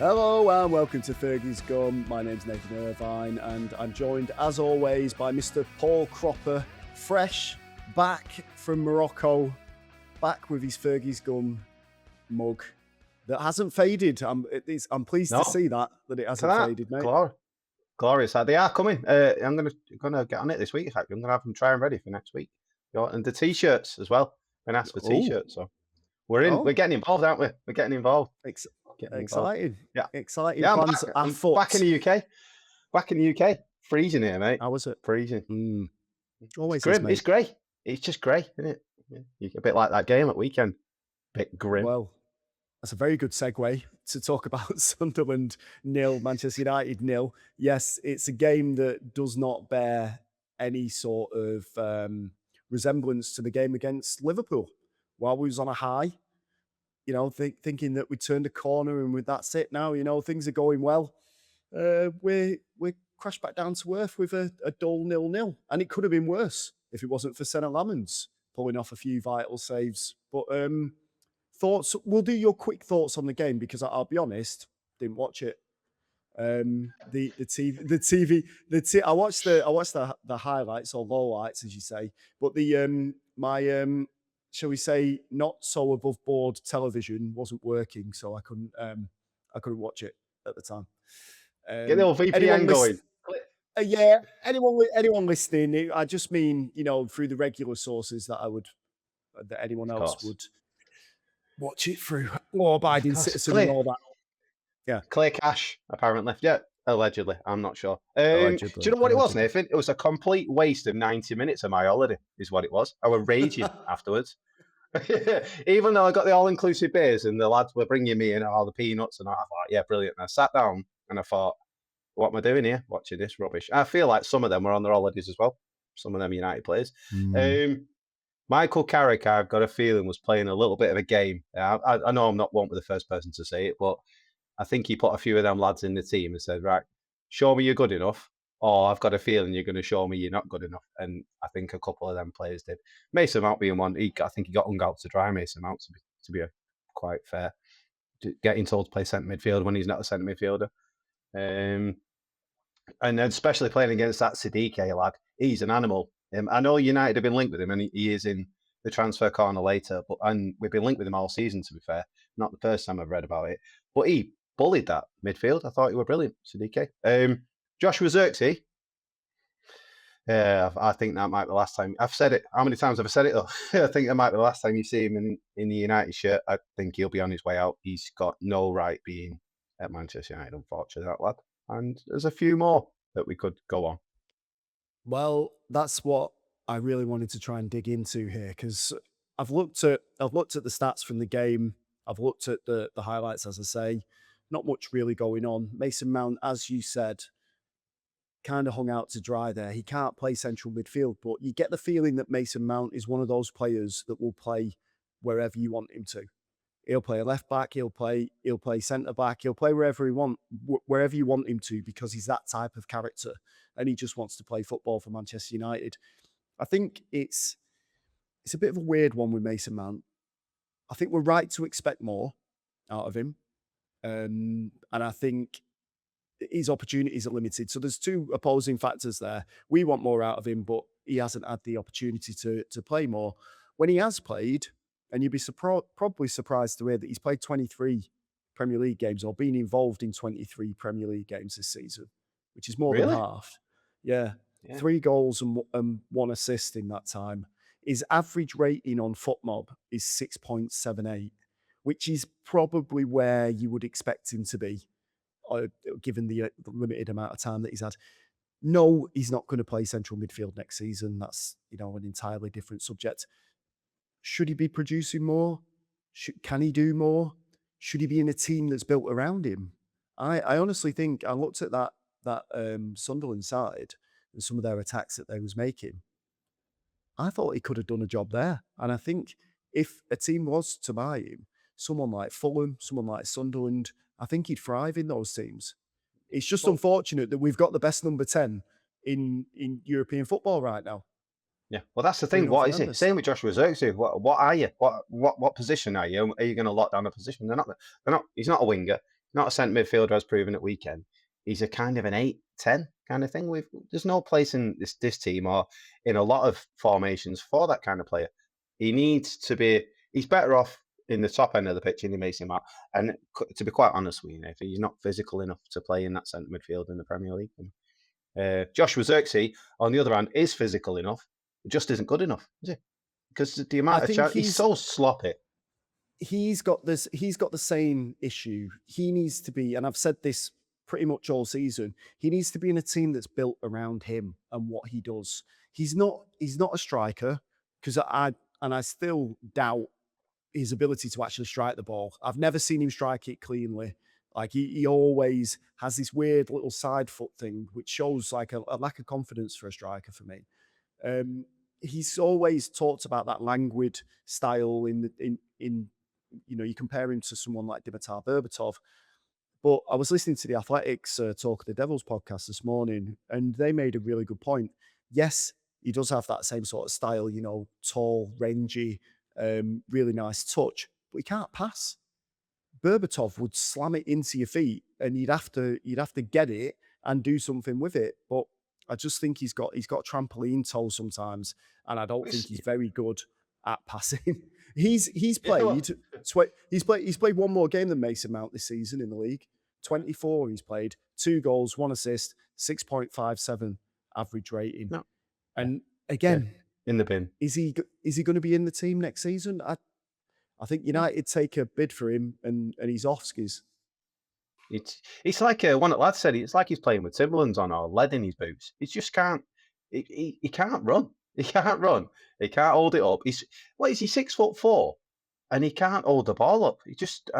Hello and welcome to Fergie's Gum. My name's Nathan Irvine and I'm joined as always by Mr. Paul Cropper, fresh back from Morocco, back with his Fergie's Gum mug that hasn't faded. I'm pleased to see that it hasn't faded, mate. Glorious. They are coming. I'm gonna get on it this week. In fact, I'm gonna have them try and ready for next week. And the t-shirts as well. Been asked for t-shirts, so we're in. We're getting involved, aren't we? We're getting involved. Exciting. Yeah. Exciting. Yeah, Plans I'm back in the UK. Back in the UK. Freezing here, mate. How was it? Freezing. Always grim. is, mate. It's grey. It's just grey, isn't it? Yeah. A bit like that game at weekend. Bit grim. Well, that's a very good segue to talk about Sunderland 0, Manchester United 0. Yes, it's a game that does not bear any sort of resemblance to the game against Liverpool. While we was on a high, thinking that we turned a corner and that's it now, things are going well. We're crashed back down to earth with a dull 0-0. And it could have been worse if it wasn't for Senna Lamons pulling off a few vital saves. But thoughts, we'll do your quick thoughts on the game because I'll be honest, didn't watch it. I watched the highlights or lowlights, as you say, but my shall we say, not so above board television wasn't working, so I couldn't watch it at the time. Get the old VPN going. Yeah, anyone listening, I just mean, through the regular sources that anyone else would watch it through. Law-abiding citizen and all that. Yeah. Clear cash, apparently. Yeah, allegedly. I'm not sure. Do you know what it was, Nathan? It was a complete waste of 90 minutes of my holiday, is what it was. I was raging afterwards. Even though I got the all-inclusive beers and the lads were bringing me in all the peanuts and I thought, yeah, brilliant. And I sat down and I thought, what am I doing here? Watching this rubbish. I feel like some of them were on their holidays as well. Some of them United players. Michael Carrick, I've got a feeling, was playing a little bit of a game. I know I'm not one with the first person to say it, but I think he put a few of them lads in the team and said, right, show me you're good enough, or I've got a feeling you're going to show me you're not good enough. And I think a couple of them players did. Mason Mount being one. I think he got hung out to dry, Mason Mount, to be quite fair. Getting told to play centre midfield when he's not a centre midfielder. And then especially playing against that Siddique lad, he's an animal. I know United have been linked with him, and he is in the transfer corner later. And we've been linked with him all season, to be fair. Not the first time I've read about it. But he bullied that midfield. I thought he were brilliant, Siddique. Joshua Zirkzee. I think that might be the last time. I've said it. How many times have I said it, though? I think that might be the last time you see him in the United shirt. I think he'll be on his way out. He's got no right being at Manchester United, unfortunately, that lad. And there's a few more that we could go on. Well, that's what I really wanted to try and dig into here because I've looked at the stats from the game. I've looked at the highlights, as I say. Not much really going on. Mason Mount, as you said, kind of hung out to dry there. He can't play central midfield, but you get the feeling that Mason Mount is one of those players that will play wherever you want him to. He'll play a left back. He'll play centre back. He'll play wherever you want him to, because he's that type of character, and he just wants to play football for Manchester United. I think it's a bit of a weird one with Mason Mount. I think we're right to expect more out of him, and I think his opportunities are limited. So there's two opposing factors there. We want more out of him, but he hasn't had the opportunity to play more. When he has played, and you'd be probably surprised to hear that he's played 23 Premier League games or been involved in 23 Premier League games this season, which is more than half. Yeah. 3 goals and 1 assist in that time. His average rating on FootMob is 6.78, which is probably where you would expect him to be, given the limited amount of time that he's had. No, he's not going to play central midfield next season. That's, an entirely different subject. Should he be producing more? Can he do more? Should he be in a team that's built around him? I honestly think, I looked at that Sunderland side and some of their attacks that they was making. I thought he could have done a job there. And I think if a team was to buy him, someone like Fulham, someone like Sunderland, I think he'd thrive in those teams. It's just unfortunate that we've got the best number 10 in European football right now. Yeah, well, that's the thing. Bruno What is Fernandes. it? Same with Joshua Zirkzee. What are you? What position are you? Are you going to lock down a position? They're not. He's not a winger. not a centre midfielder as proven at weekend. He's a kind of an 8-10 kind of thing. There's no place in this team or in a lot of formations for that kind of player. He needs to be. He's better off in the top end of the pitch in the Mason Mount. And to be quite honest with you, if he's not physical enough to play in that centre midfield in the Premier League. Joshua Zirkzee, on the other hand, is physical enough. It just isn't good enough, is he? Because the amount of chance, he's so sloppy. He's got this. He's got the same issue. He needs to be, and I've said this pretty much all season. He needs to be in a team that's built around him and what he does. He's not a striker, because I still doubt his ability to actually strike the ball. I've never seen him strike it cleanly. Like he always has this weird little side foot thing, which shows like a lack of confidence for a striker for me. He's always talked about that languid style in you compare him to someone like Dimitar Berbatov. But I was listening to the Athletics Talk of the Devils podcast this morning, and they made a really good point. Yes, he does have that same sort of style, tall, rangy, really nice touch, but he can't pass. Berbatov would slam it into your feet, and you'd have to get it and do something with it. But I just think he's got trampoline toe sometimes, and I don't think he's very good at passing. He's played one more game than Mason Mount this season in the league. 24 he's played, 2 goals, 1 assist, 6.57 average rating. No. And again, in the bin. Is he going to be in the team next season? I think United take a bid for him, and he's off skis. It's like one of the lads said. It's like he's playing with Timberlands on or lead in his boots. He just can't. He can't run. He can't run. He can't hold it up. Is he 6'4", and he can't hold the ball up. He just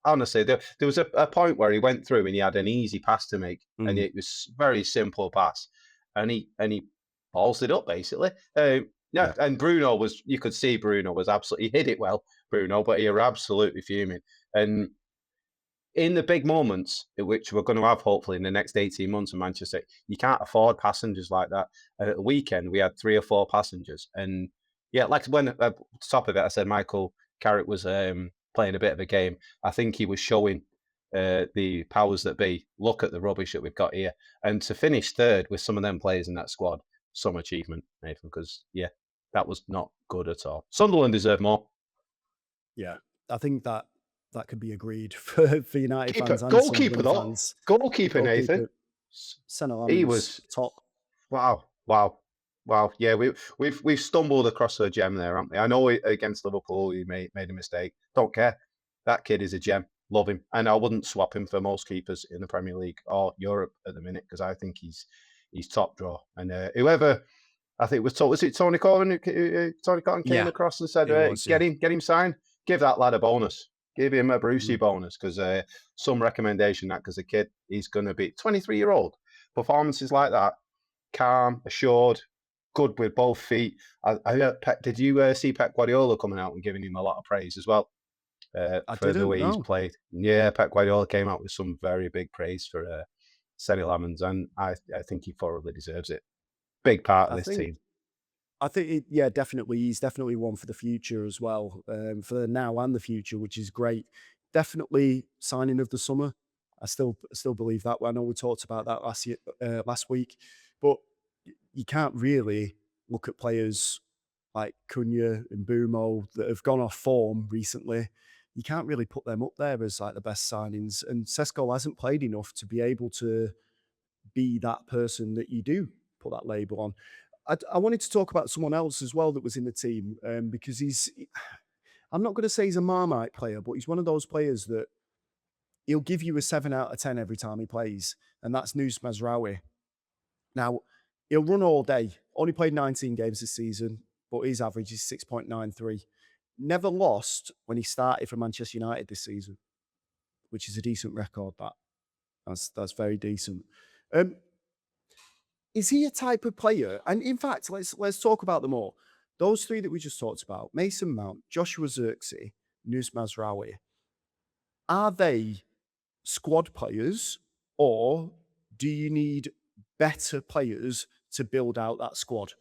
honestly, there was a point where he went through and he had an easy pass to make, and it was very simple pass, and he balls it up basically. And Bruno was, you could see Bruno was absolutely, he hit it well, Bruno, but he was absolutely fuming. And in the big moments, which we're going to have hopefully in the next 18 months in Manchester, you can't afford passengers like that. And at the weekend, we had 3 or 4 passengers. And yeah, like when at the top of it, I said Michael Carrick was playing a bit of a game. I think he was showing the powers that be, look at the rubbish that we've got here. And to finish third with some of them players in that squad, some achievement, Nathan, because that was not good at all. Sunderland deserve more. Yeah, I think that could be agreed for United fans and goalkeeper, though. Fans. Goalkeeper, Nathan. He was top. Wow. Yeah, we've stumbled across a gem there, haven't we? I know against Liverpool he made a mistake. Don't care. That kid is a gem. Love him, and I wouldn't swap him for most keepers in the Premier League or Europe at the minute, because I think he's top draw. And whoever, I think was it Tony Cotton? Tony Cotton came across and said, get him signed. Give that lad a bonus. Give him a Brucey bonus, because some recommendation that, because the kid, he's going to be 23-year-old. Performances like that, calm, assured, good with both feet. Did you see Pep Guardiola coming out and giving him a lot of praise as well for the way he's played? Yeah, Pep Guardiola came out with some very big praise for Cedric Lamens, and I think he thoroughly deserves it. Big part of this team. I think, definitely. He's definitely one for the future as well, for the now and the future, which is great. Definitely signing of the summer. I still believe that. I know we talked about that last week, but you can't really look at players like Cunha and Bumo that have gone off form recently. You can't really put them up there as like the best signings. And Sesko hasn't played enough to be able to be that person that you do put that label on. I wanted to talk about someone else as well that was in the team, because I'm not going to say he's a Marmite player, but he's one of those players that he'll give you a 7 out of 10 every time he plays, and that's Nus Mazraoui. Now, he'll run all day. Only played 19 games this season, but his average is 6.93. Never lost when he started for Manchester United this season, which is a decent record. That's very decent. Is he a type of player? And in fact, let's talk about them all. Those 3 that we just talked about, Mason Mount, Joshua Zirkzee, Nus Mazraoui, are they squad players, or do you need better players to build out that squad?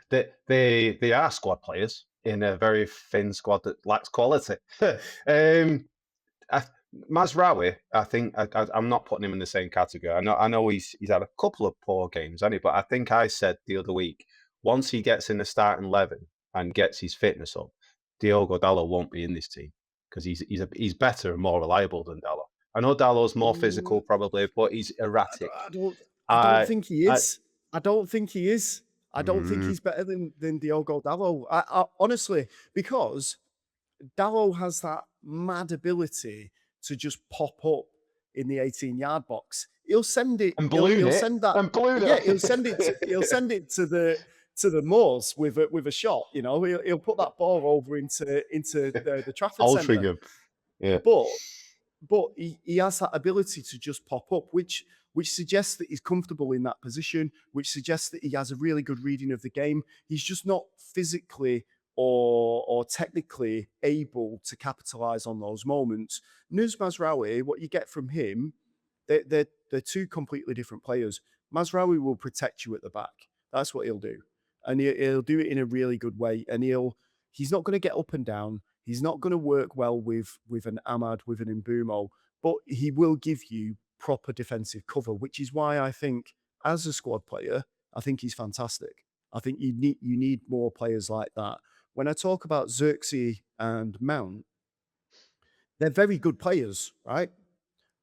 They are squad players in a very thin squad that lacks quality. um, Mazraoui, I think I'm not putting him in the same category. I know he's had a couple of poor games, hasn't he? But I think I said the other week, once he gets in the starting 11 and gets his fitness up, Diogo Dalot won't be in this team because he's better and more reliable than Dalot. I know Dalot's more physical probably, but he's erratic. I don't think he is. I don't think he is. I don't think Mm. he's better than Diogo Dalot. I honestly, because Dalot has that mad ability to just pop up in the 18-yard box. He'll send it. And He'll send that. And balloon Yeah, it. he'll send it. He'll send it to the moors with a shot. You know, he'll put that ball over into the Trafford Centre. Altrincham. Yeah. But he has that ability to just pop up, which suggests that he's comfortable in that position, which suggests that he has a really good reading of the game. He's just not physically or technically able to capitalize on those moments. Nuz Mazraoui, what you get from him, they're two completely different players. Mazraoui will protect you at the back. That's what he'll do. And he'll do it in a really good way. And he's not going to get up and down. He's not going to work well with an Ahmad, with an Mbumo, but he will give you proper defensive cover, which is why I think, as a squad player, I think he's fantastic. I think you need more players like that. When I talk about Xerxes and Mount, they're very good players, right?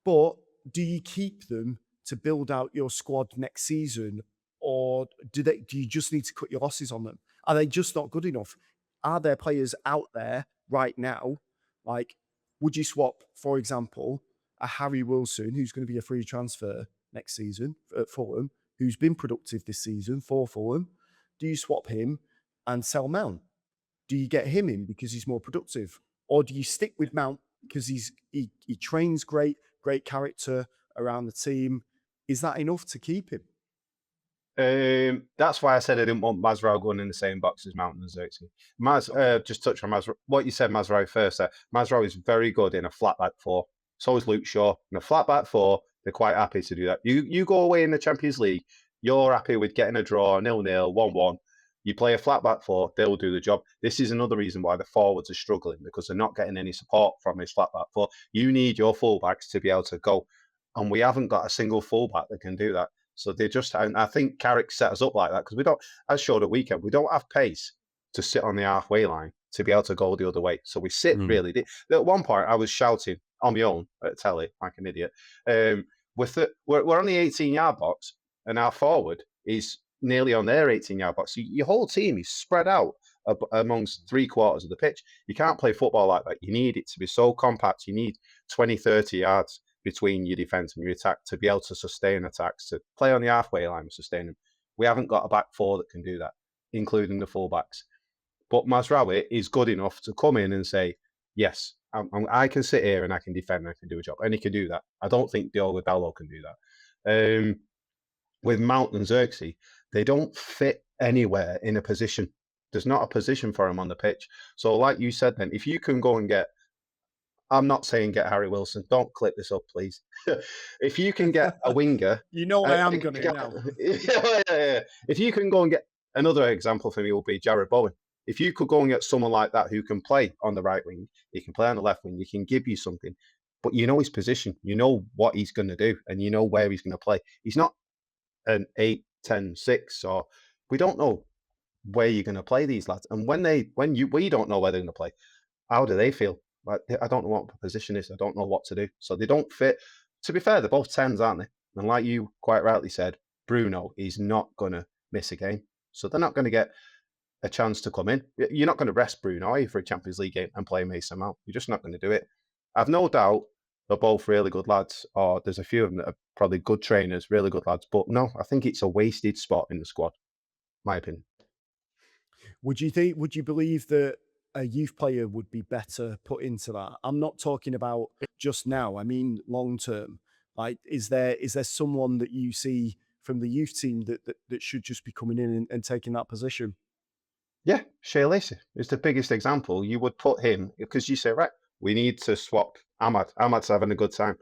But do you keep them to build out your squad next season, or do you just need to cut your losses on them? Are they just not good enough? Are there players out there right now? Like, would you swap, for example, a Harry Wilson, who's going to be a free transfer next season at Fulham, who's been productive this season for Fulham? Do you swap him and sell Mount? Do you get him in because he's more productive? Or do you stick with Mount because he trains great character around the team? Is that enough to keep him? That's why I said I didn't want Mazraoui going in the same box as Mount and Xerxes. Just touch on Mazraoui. What you said, Mazraoui first. Mazraoui is very good in a flat back four. So is Luke Shaw. In a flat back four, they're quite happy to do that. You go away in the Champions League, you're happy with getting a draw, 0-0, 1-1. You play a flat back four, they'll do the job. This is another reason why the forwards are struggling, because they're not getting any support from his flat back four. You need your fullbacks to be able to go. And we haven't got a single fullback that can do that. So they just, and I think Carrick set us up like that because we don't, as showed at weekend, we don't have pace to sit on the halfway line to be able to go the other way. So we sit really. At one point, I was shouting on my own at telly like an idiot. We're on the 18-yard box, and our forward is nearly on their 18-yard box. So your whole team is spread out amongst 3/4 of the pitch. You can't play football like that. You need it to be so compact. You need 20, 30 yards between your defence and your attack to be able to sustain attacks, to play on the halfway line and sustain them. We haven't got a back four that can do that, including the fullbacks. But Mazraoui is good enough to come in and say, yes, I can sit here and I can defend and I can do a job. And he can do that. I don't think Diogo Dalot can do that. With Mount and Xerxes, they don't fit anywhere in a position. There's not a position for him on the pitch. So like you said then, if you can go and get, I'm not saying get Harry Wilson. Don't clip this up, please. If you can get a winger... You know I am going to now. If you can go and get... Another example for me will be Jared Bowen. If you could go and get someone like that who can play on the right wing, he can play on the left wing, he can give you something, but you know his position, you know what he's going to do, and you know where he's going to play. He's not an 8-10-6, or we don't know where you're going to play these lads. And we don't know where they're going to play, how do they feel? Like, I don't know what the position is. I don't know what to do. So they don't fit. To be fair, they're both 10s, aren't they? And like you quite rightly said, Bruno is not going to miss a game. So they're not going to get a chance to come in. You're not going to rest Bruno, are you, for a Champions League game and play Mason Mount? You're just not going to do it. I've no doubt they're both really good lads, or there's a few of them that are probably good trainers, really good lads. But no, I think it's a wasted spot in the squad, my opinion. Would you believe that a youth player would be better put into that? I'm not talking about just now. I mean, long term. Like, is there someone that you see from the youth team that should just be coming in and taking that position? Yeah, Shea Lacey is the biggest example. You would put him, because you say, right, we need to swap Ahmad. Ahmad's having a good time.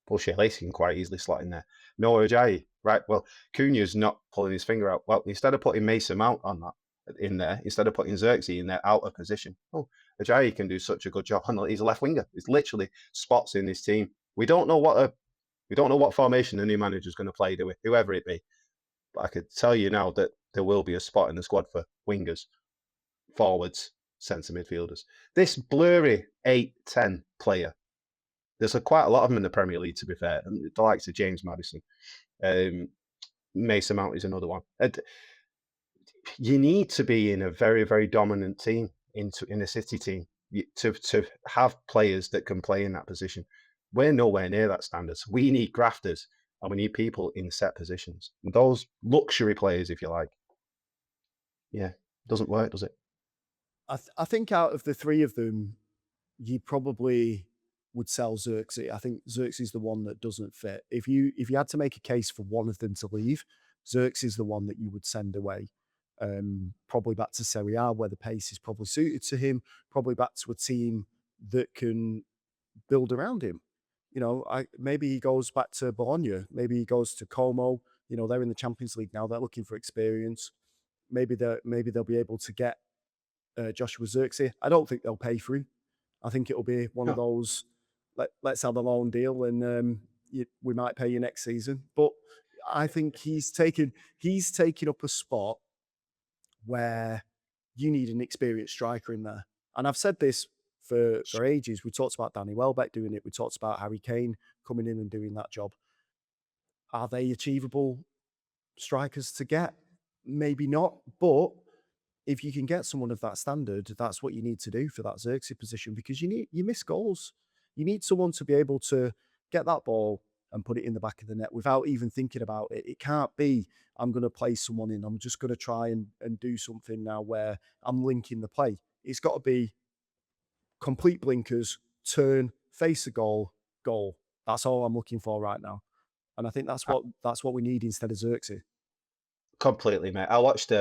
Well, Shea Lacey can quite easily slot in there. Noah Ajayi, right, well, Cunha's not pulling his finger out. Well, instead of putting Mason Mount on that, in there instead of putting Xerxes in their out of position. Oh, Ajayi can do such a good job. He's a left winger. It's literally spots in his team. We don't know what formation the new manager is going to play, do we? Whoever it be. But I could tell you now that there will be a spot in the squad for wingers, forwards, centre midfielders. This blurry 8-10 player, there's quite a lot of them in the Premier League, to be fair. And the likes of James Maddison. Mason Mount is another one. You need to be in a very, very dominant team, in a City team, to have players that can play in that position. We're nowhere near that standard. So we need grafters, and we need people in set positions. Those luxury players, if you like. Yeah, doesn't work, does it? I think out of the three of them, you probably would sell Xerxes. I think Xerxes is the one that doesn't fit. If you had to make a case for one of them to leave, Xerxes is the one that you would send away. Probably back to Serie A, where the pace is probably suited to him, probably back to a team that can build around him. Maybe he goes back to Bologna, maybe he goes to Como. They're in the Champions League now, they're looking for experience. Maybe they'll be able to get Joshua Xerxes. I don't think they'll pay for him. I think it'll be one of those, let's have a loan deal and we might pay you next season. But I think he's taken up a spot where you need an experienced striker in there. And I've said this for ages. We talked about Danny Welbeck doing it. We talked about Harry Kane coming in and doing that job. Are they achievable strikers to get? Maybe not. But if you can get someone of that standard, that's what you need to do for that Xerxes position, because you miss goals. You need someone to be able to get that ball and put it in the back of the net without even thinking about it. It can't be, I'm going to play someone in. I'm just going to try and do something now where I'm linking the play. It's got to be complete blinkers, turn, face a goal, goal. That's all I'm looking for right now. And I think that's what we need instead of Xerxes. Completely, mate. I watched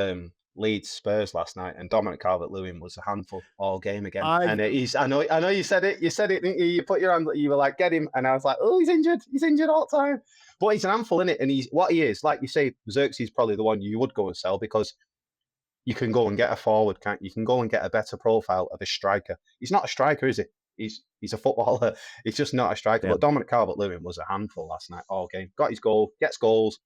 Leeds Spurs last night, and Dominic Calvert-Lewin was a handful all game again. I know you said it. You said it, didn't you? You put your hand. You were like, get him, and I was like, oh, he's injured. He's injured all the time. But he's an handful, isn't it? And what he is, like you say, Xerxes is probably the one you would go and sell, because you can go and get a forward, can't you? You can go and get a better profile of a striker. He's not a striker, is he? He's a footballer. He's just not a striker. Yeah. But Dominic Calvert-Lewin was a handful last night all game. Got his goal, gets goals,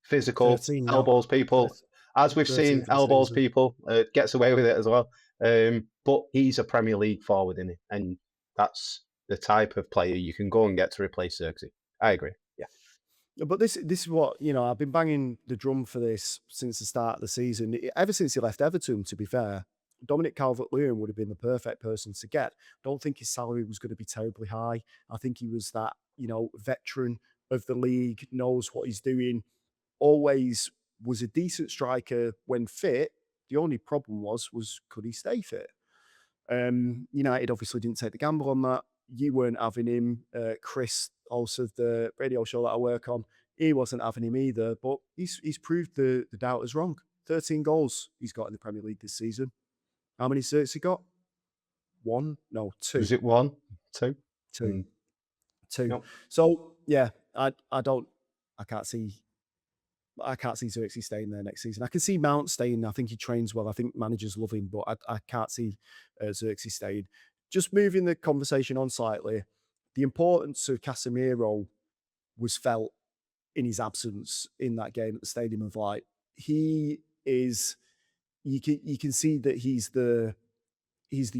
physical, elbows people. As we've seen, elbows people, gets away with it as well. But he's a Premier League forward, isn't he? And that's the type of player you can go and get to replace Xerxes. I agree. Yeah. But this is what, I've been banging the drum for this since the start of the season. Ever since he left Everton, to be fair, Dominic Calvert-Lewin would have been the perfect person to get. I don't think his salary was going to be terribly high. I think he was that, veteran of the league, knows what he's doing, always was a decent striker when fit. The only problem was could he stay fit? United obviously didn't take the gamble on that. You weren't having him. Chris, also the radio show that I work on, he wasn't having him either. But he's proved the doubters wrong. 13 goals he's got in the Premier League this season. How many certs he got? 1? No, 2. Was it 1? 2? 2. 2. Nope. So yeah, I can't see Xerxes staying there next season. I can see Mount staying. I think he trains well. I think managers love him, but I can't see Xerxes staying. Just moving the conversation on slightly, the importance of Casemiro was felt in his absence in that game at the Stadium of Light. He is, you can see that he's the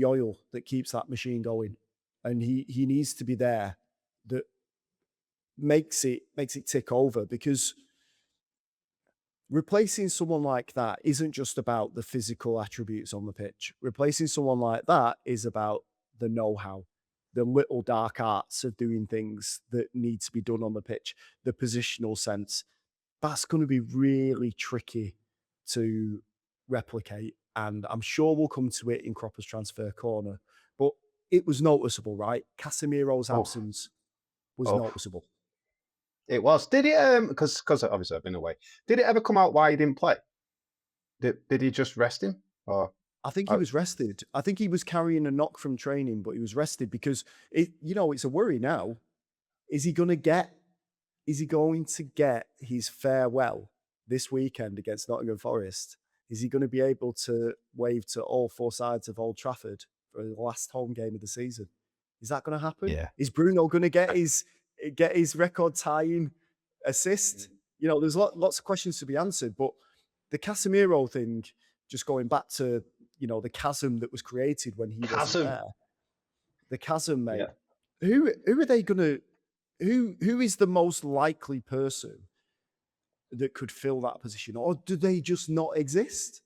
oil that keeps that machine going, and he needs to be there. That makes it tick over, because replacing someone like that isn't just about the physical attributes on the pitch. Replacing someone like that is about the know-how, the little dark arts of doing things that need to be done on the pitch, the positional sense. That's going to be really tricky to replicate. And I'm sure we'll come to it in Cropper's Transfer Corner. But it was noticeable, right? Casemiro's absence was noticeable. It was. Did it? Because obviously I've been away. Did it ever come out why he didn't play? Did he just rest him? Or I think he was rested. I think he was carrying a knock from training, but he was rested because it's a worry now. Is he going to get his farewell this weekend against Nottingham Forest? Is he going to be able to wave to all four sides of Old Trafford for the last home game of the season? Is that going to happen? Yeah. Is Bruno going to get his record tying assist? There's lots of questions to be answered, but the Casemiro thing, just going back to, the chasm that was created when he wasn't there. The chasm, mate. Yeah. Who are they going to, who is the most likely person that could fill that position, or do they just not exist?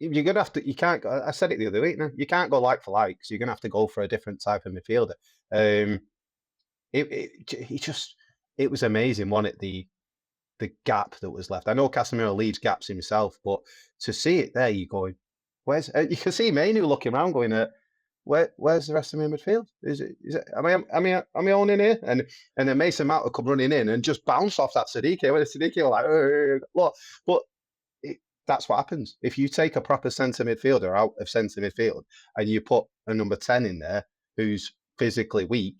You're gonna have to. You can't. I said it the other week. Now you can't go like for like. So you're gonna have to go for a different type of midfielder. It was amazing, wasn't it? The gap that was left. I know Casemiro leads gaps himself, but to see it there, you're going, where's? You can see Mainu looking around, going, where's the rest of my midfield? Is it? Am I on in here? And then Mason Mount will come running in and just bounce off that Sadiq. Where Sadiq like, look, but. That's what happens. If you take a proper centre midfielder out of centre midfield and you put a number 10 in there who's physically weak,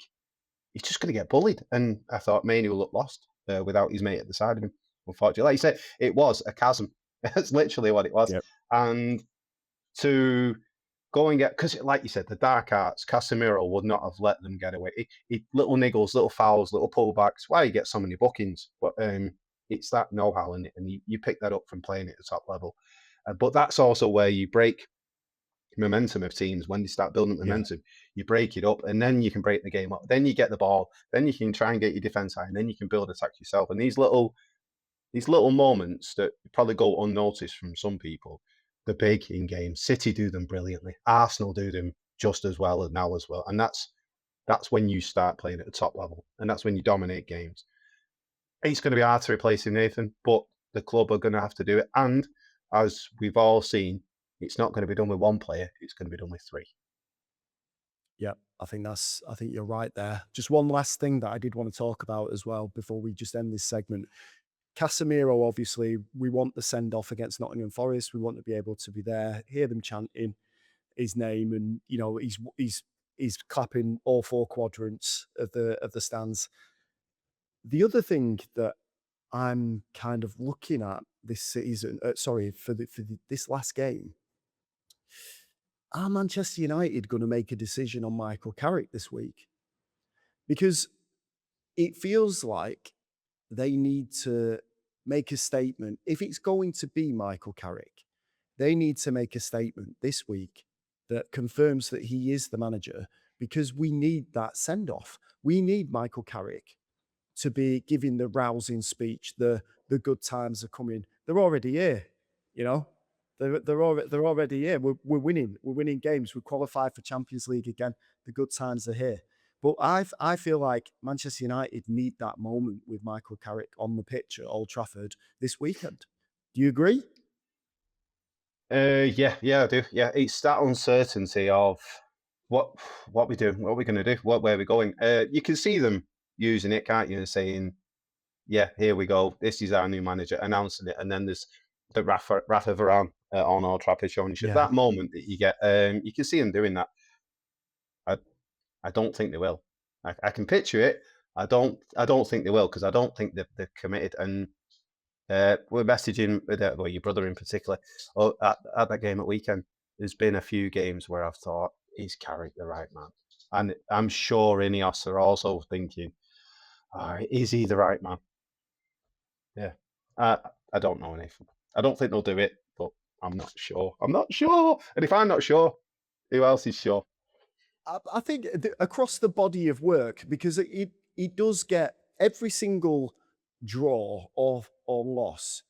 he's just going to get bullied. And I thought Mainu looked lost without his mate at the side of him, unfortunately. Like you said, it was a chasm. That's literally what it was. Yep. And to go and get, because like you said, the dark arts, Casemiro would not have let them get away. Little niggles, little fouls, little pullbacks. Why you get so many bookings? But it's that know-how in it, and you pick that up from playing at the top level. But that's also where you break momentum of teams. When they start building momentum, you break it up, and then you can break the game up. Then you get the ball, then you can try and get your defense high, and then you can build attacks yourself. And these little moments that probably go unnoticed from some people, they're big in games. City do them brilliantly. Arsenal do them just as well as now as well. And that's when you start playing at the top level, and that's when you dominate games. It's going to be hard to replace him, Nathan, but the club are going to have to do it. And as we've all seen, it's not going to be done with one player. It's going to be done with three. Yeah, I think you're right there. Just one last thing that I did want to talk about as well before we just end this segment. Casemiro, obviously, we want the send-off against Nottingham Forest. We want to be able to be there, hear them chanting his name, and he's clapping all four quadrants of the stands. The other thing that I'm kind of looking at this season, for this last game, are Manchester United going to make a decision on Michael Carrick this week? Because it feels like they need to make a statement. If it's going to be Michael Carrick, they need to make a statement this week that confirms that he is the manager, because we need that send-off. We need Michael Carrick to be giving the rousing speech, the good times are coming. They're already here, They're already here. We're winning. We're winning games. We qualify for Champions League again. The good times are here. But I feel like Manchester United need that moment with Michael Carrick on the pitch at Old Trafford this weekend. Do you agree? Yeah, I do. Yeah, it's that uncertainty of what we do, what we're going to do, where we're going. You can see them using it, can't you? And saying, yeah, here we go. This is our new manager, announcing it. And then there's the Rafa Varane on Old Trafford showing you. That moment that you get, you can see them doing that. I don't think they will. I can picture it. I don't think they will, because I don't think they're committed. And we're messaging with your brother in particular at that game at weekend. There's been a few games where I've thought, is Carrick the right man? And I'm sure Ineos are also thinking, is he the right man? Yeah. I don't know anything. I don't think they'll do it, but I'm not sure. And if I'm not sure, who else is sure? I think across the body of work, because it does get every single draw or loss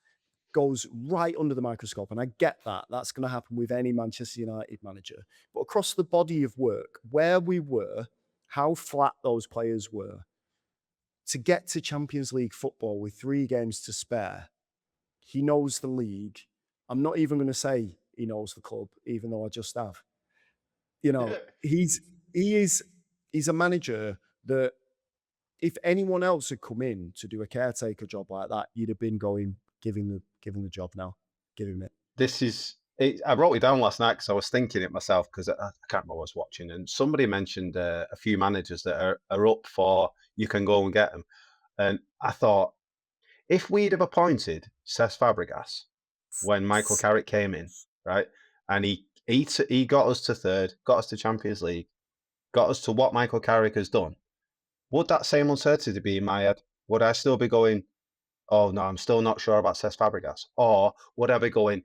goes right under the microscope. And I get that. That's going to happen with any Manchester United manager. But across the body of work, where we were, how flat those players were, to get to Champions League football with 3 games to spare, he knows the league. I'm not even going to say he knows the club, even though I just have. He's a manager that if anyone else had come in to do a caretaker job like that, you'd have been going, give him the job now. Give him it. I wrote it down last night because I was thinking it myself, because I can't remember what I was watching, and somebody mentioned a few managers that are up for, you can go and get them. And I thought, if we'd have appointed Cesc Fabregas when Michael Carrick came in, right? And he got us to third, got us to Champions League, got us to what Michael Carrick has done. Would that same uncertainty be in my head? Would I still be going, oh no, I'm still not sure about Cesc Fabregas? Or would I be going,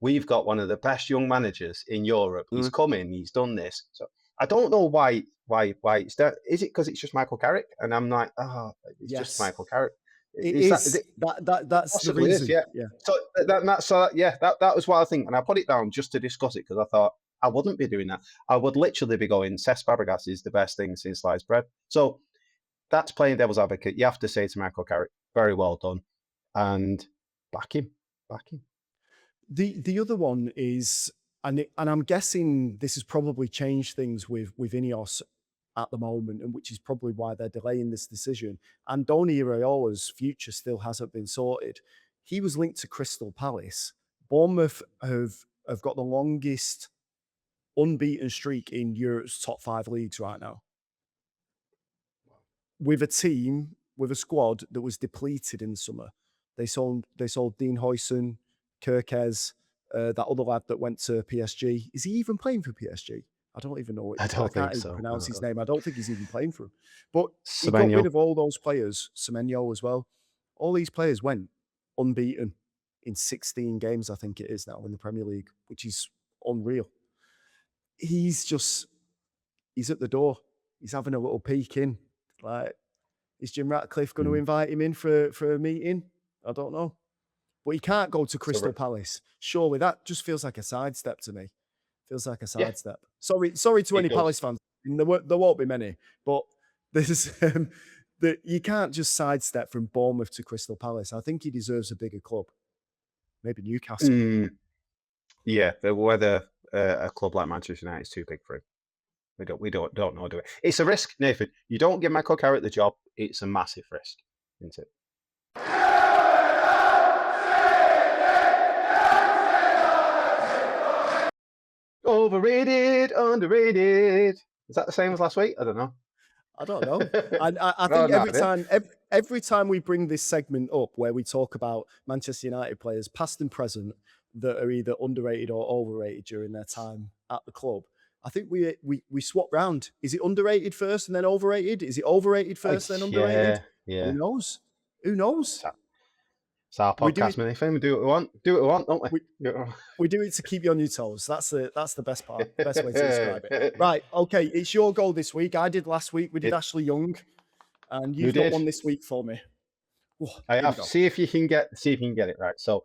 we've got one of the best young managers in Europe. He's come in, he's done this. So I don't know why it's there. Is it because it's just Michael Carrick? And I'm like, it's just Michael Carrick. That's the reason. Yeah. So that was what I think. And I put it down just to discuss it because I thought I wouldn't be doing that. I would literally be going, Cesc Fabregas is the best thing since sliced bread. So that's playing devil's advocate. You have to say to Michael Carrick, very well done. And back him. The other one is, and I'm guessing this has probably changed things with Ineos at the moment, and which is probably why they're delaying this decision. Andoni Iraola's future still hasn't been sorted. He was linked to Crystal Palace. Bournemouth have got the longest unbeaten streak in Europe's top 5 leagues right now. With a squad that was depleted in the summer. They sold Dean Huijsen, Kirkez, that other lad that went to PSG. Is he even playing for PSG? I don't even know. I can't even pronounce his name. I don't think he's even playing for him. But he got rid of all those players, Semenyo as well. All these players went unbeaten in 16 games, I think it is now, in the Premier League, which is unreal. He's at the door. He's having a little peek in. Like, is Jim Ratcliffe going to invite him in for a meeting? I don't know. But he can't go to Crystal Palace. Surely that just feels like a sidestep to me. Feels like a sidestep. Sorry to any Palace fans. There won't be many. But there's you can't just sidestep from Bournemouth to Crystal Palace. I think he deserves a bigger club. Maybe Newcastle. Yeah, whether a club like Manchester United is too big for him. We don't know, do we? It's a risk, Nathan. You don't give Michael Carrick the job. It's a massive risk, isn't it? Overrated, underrated. Is that the same as last week? I don't know. I think every time we bring this segment up where we talk about Manchester United players, past and present, that are either underrated or overrated during their time at the club, I think we swap round. Is it underrated first and then overrated? Is it overrated first then underrated? Yeah. Who knows? It's our podcast, man. We do what we want. Don't we? We do it to keep you on your toes. That's the best part. Best way to describe it. Right. Okay. It's your goal this week. I did last week. We did Ashley Young, and you've got one this week for me. I have. See if you can get it right. So,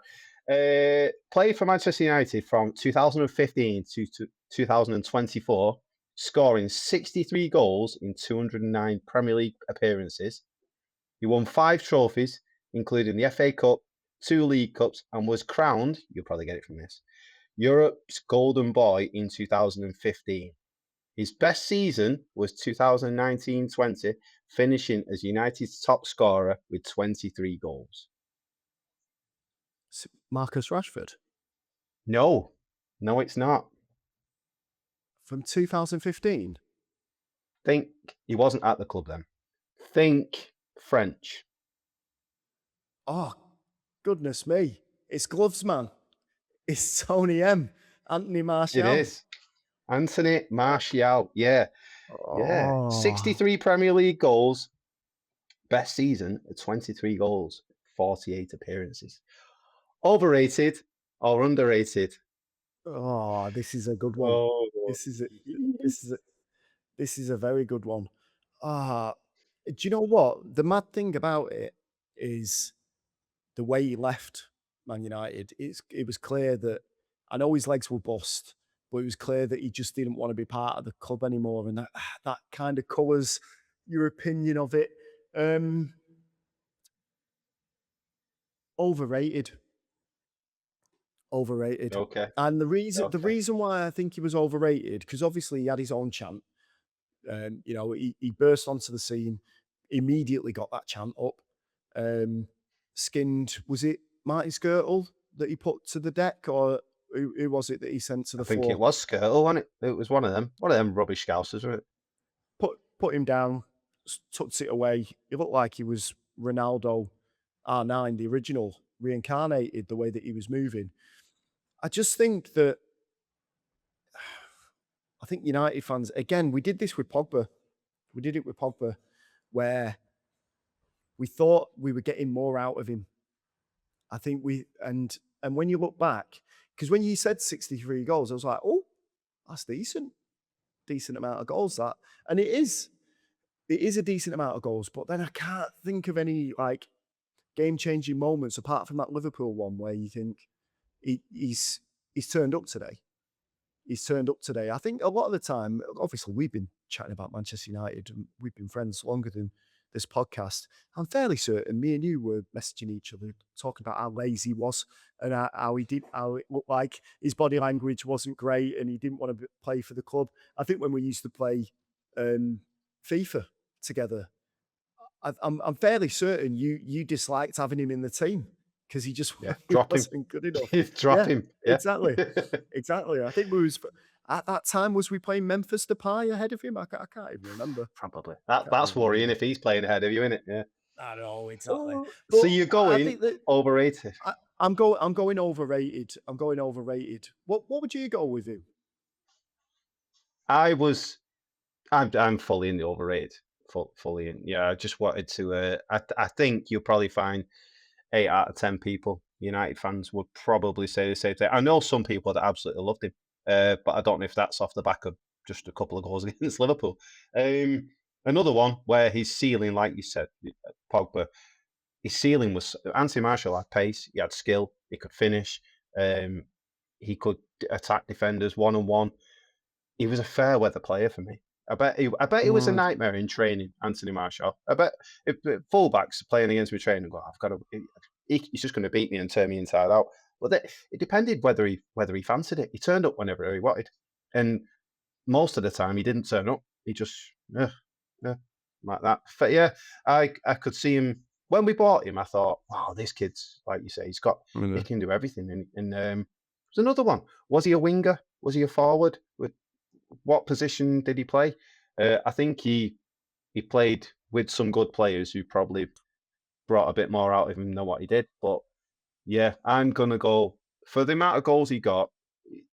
played for Manchester United from 2015 to 2024, scoring 63 goals in 209 Premier League appearances. He won 5 trophies, including the FA Cup, 2 League Cups, and was crowned, you'll probably get it from this, Europe's Golden Boy in 2015. His best season was 2019-20, finishing as United's top scorer with 23 goals. Marcus Rashford? No, it's not. From 2015? Think he wasn't at the club then. Think French. Oh, goodness me. It's gloves, man. It's Tony M. Anthony Martial. It is. Anthony Martial. Yeah. 63 Premier League goals. Best season at 23 goals, 48 appearances. Overrated or underrated? Oh, this is a good one. Oh. This is a very good one. Do you know what? The mad thing about it is the way he left Man United. It was clear that, I know his legs were bust, but it was clear that he just didn't want to be part of the club anymore, and that kind of colours your opinion of it. Overrated. Okay. And the reason why I think he was overrated, because obviously he had his own chant. He burst onto the scene, immediately got that chant up. Skinned, was it Marty Skirtle that he put to the deck, or who was it that he sent to the floor? I think it was Skirtle, wasn't it? It was one of them rubbish scousers, wasn't it? Put him down, tucked it away. He looked like he was Ronaldo R9, the original reincarnated the way that he was moving. I just think that I think United fans, again, we did this with Pogba. We did it with Pogba, where we thought we were getting more out of him. I think and when you look back, because when you said 63 goals, I was like, oh, that's decent amount of goals, that. And it is a decent amount of goals, but then I can't think of any like game-changing moments apart from that Liverpool one where you think he's turned up today. He's turned up today. I think a lot of the time, obviously, we've been chatting about Manchester United and we've been friends longer than this podcast. I'm fairly certain me and you were messaging each other, talking about how lazy he was and how it looked like his body language wasn't great and he didn't want to play for the club. I think when we used to play FIFA together, I'm fairly certain you disliked having him in the team because he just wasn't good enough. Drop him. Yeah. Exactly. Exactly. I think at that time, was we playing Memphis Depay ahead of him? I can't even remember. Probably. That's worrying if he's playing ahead of you, isn't it? Yeah. I know, exactly. So you're going overrated. I'm going overrated. I'm going overrated. What would you go with him? I'm fully in the overrated. Fully in. Yeah, I just wanted to. I think you'll probably find 8 out of 10 people, United fans, would probably say the same thing. I know some people that absolutely loved him, but I don't know if that's off the back of just a couple of goals against Liverpool. Another one where his ceiling, like you said, Pogba, his ceiling was Anthony Martial had pace, he had skill, he could finish, he could attack defenders one-on-one. He was a fair weather player for me. I bet he was a nightmare in training, Anthony Martial. I bet if fullbacks playing against me training, he's just going to beat me and turn me inside out. Well, it depended whether he fancied it. He turned up whenever he wanted, and most of the time he didn't turn up. He just like that. But yeah, I could see him when we bought him. I thought, wow, this kid's like you say, he can do everything. And there's another one. Was he a winger? Was he a forward? What position did he play? I think he played with some good players who probably brought a bit more out of him than what he did. But yeah, I'm going to go for the amount of goals he got.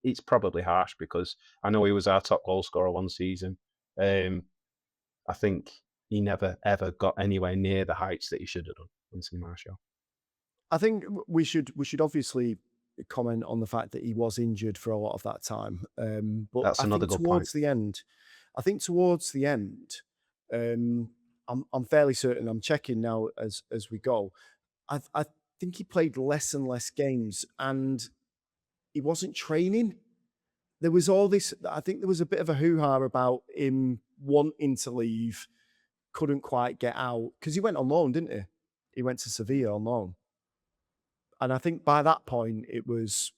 It's probably harsh because I know he was our top goal scorer one season. I think he never, ever got anywhere near the heights that he should have done, Anthony Martial. I think we should obviously comment on the fact that he was injured for a lot of that time. But that's another good point. I think towards the end, I'm fairly certain. I'm checking now as we go. I think he played less and less games, and he wasn't training. There was all this. I think there was a bit of a hoo-ha about him wanting to leave, couldn't quite get out because he went on loan, didn't he? He went to Sevilla on loan. And I think by that point, it was,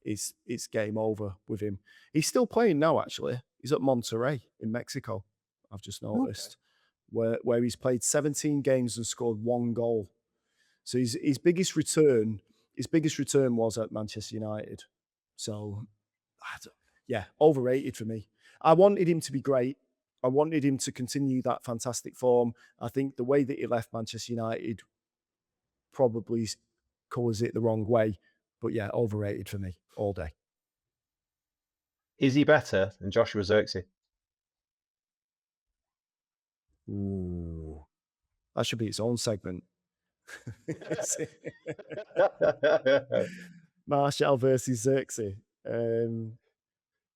it's game over with him. He's still playing now, actually. He's at Monterrey in Mexico, I've just noticed, where he's played 17 games and scored 1 goal. So his biggest return was at Manchester United. So, overrated for me. I wanted him to be great. I wanted him to continue that fantastic form. I think the way that he left Manchester United probably colours it the wrong way. But yeah, overrated for me all day. Is he better than Joshua Zirkzee? Ooh, that should be its own segment. Martial versus Zirkzee.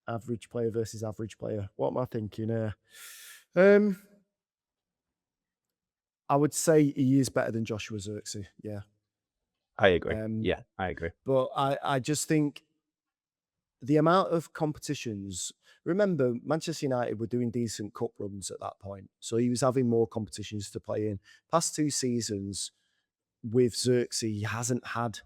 Average player versus average player. What am I thinking here? I would say he is better than Joshua Zirkzee. Yeah. I agree. I agree. But I just think the amount of competitions. Remember, Manchester United were doing decent cup runs at that point. So he was having more competitions to play in. Past 2 seasons with Zirkzee, he hasn't had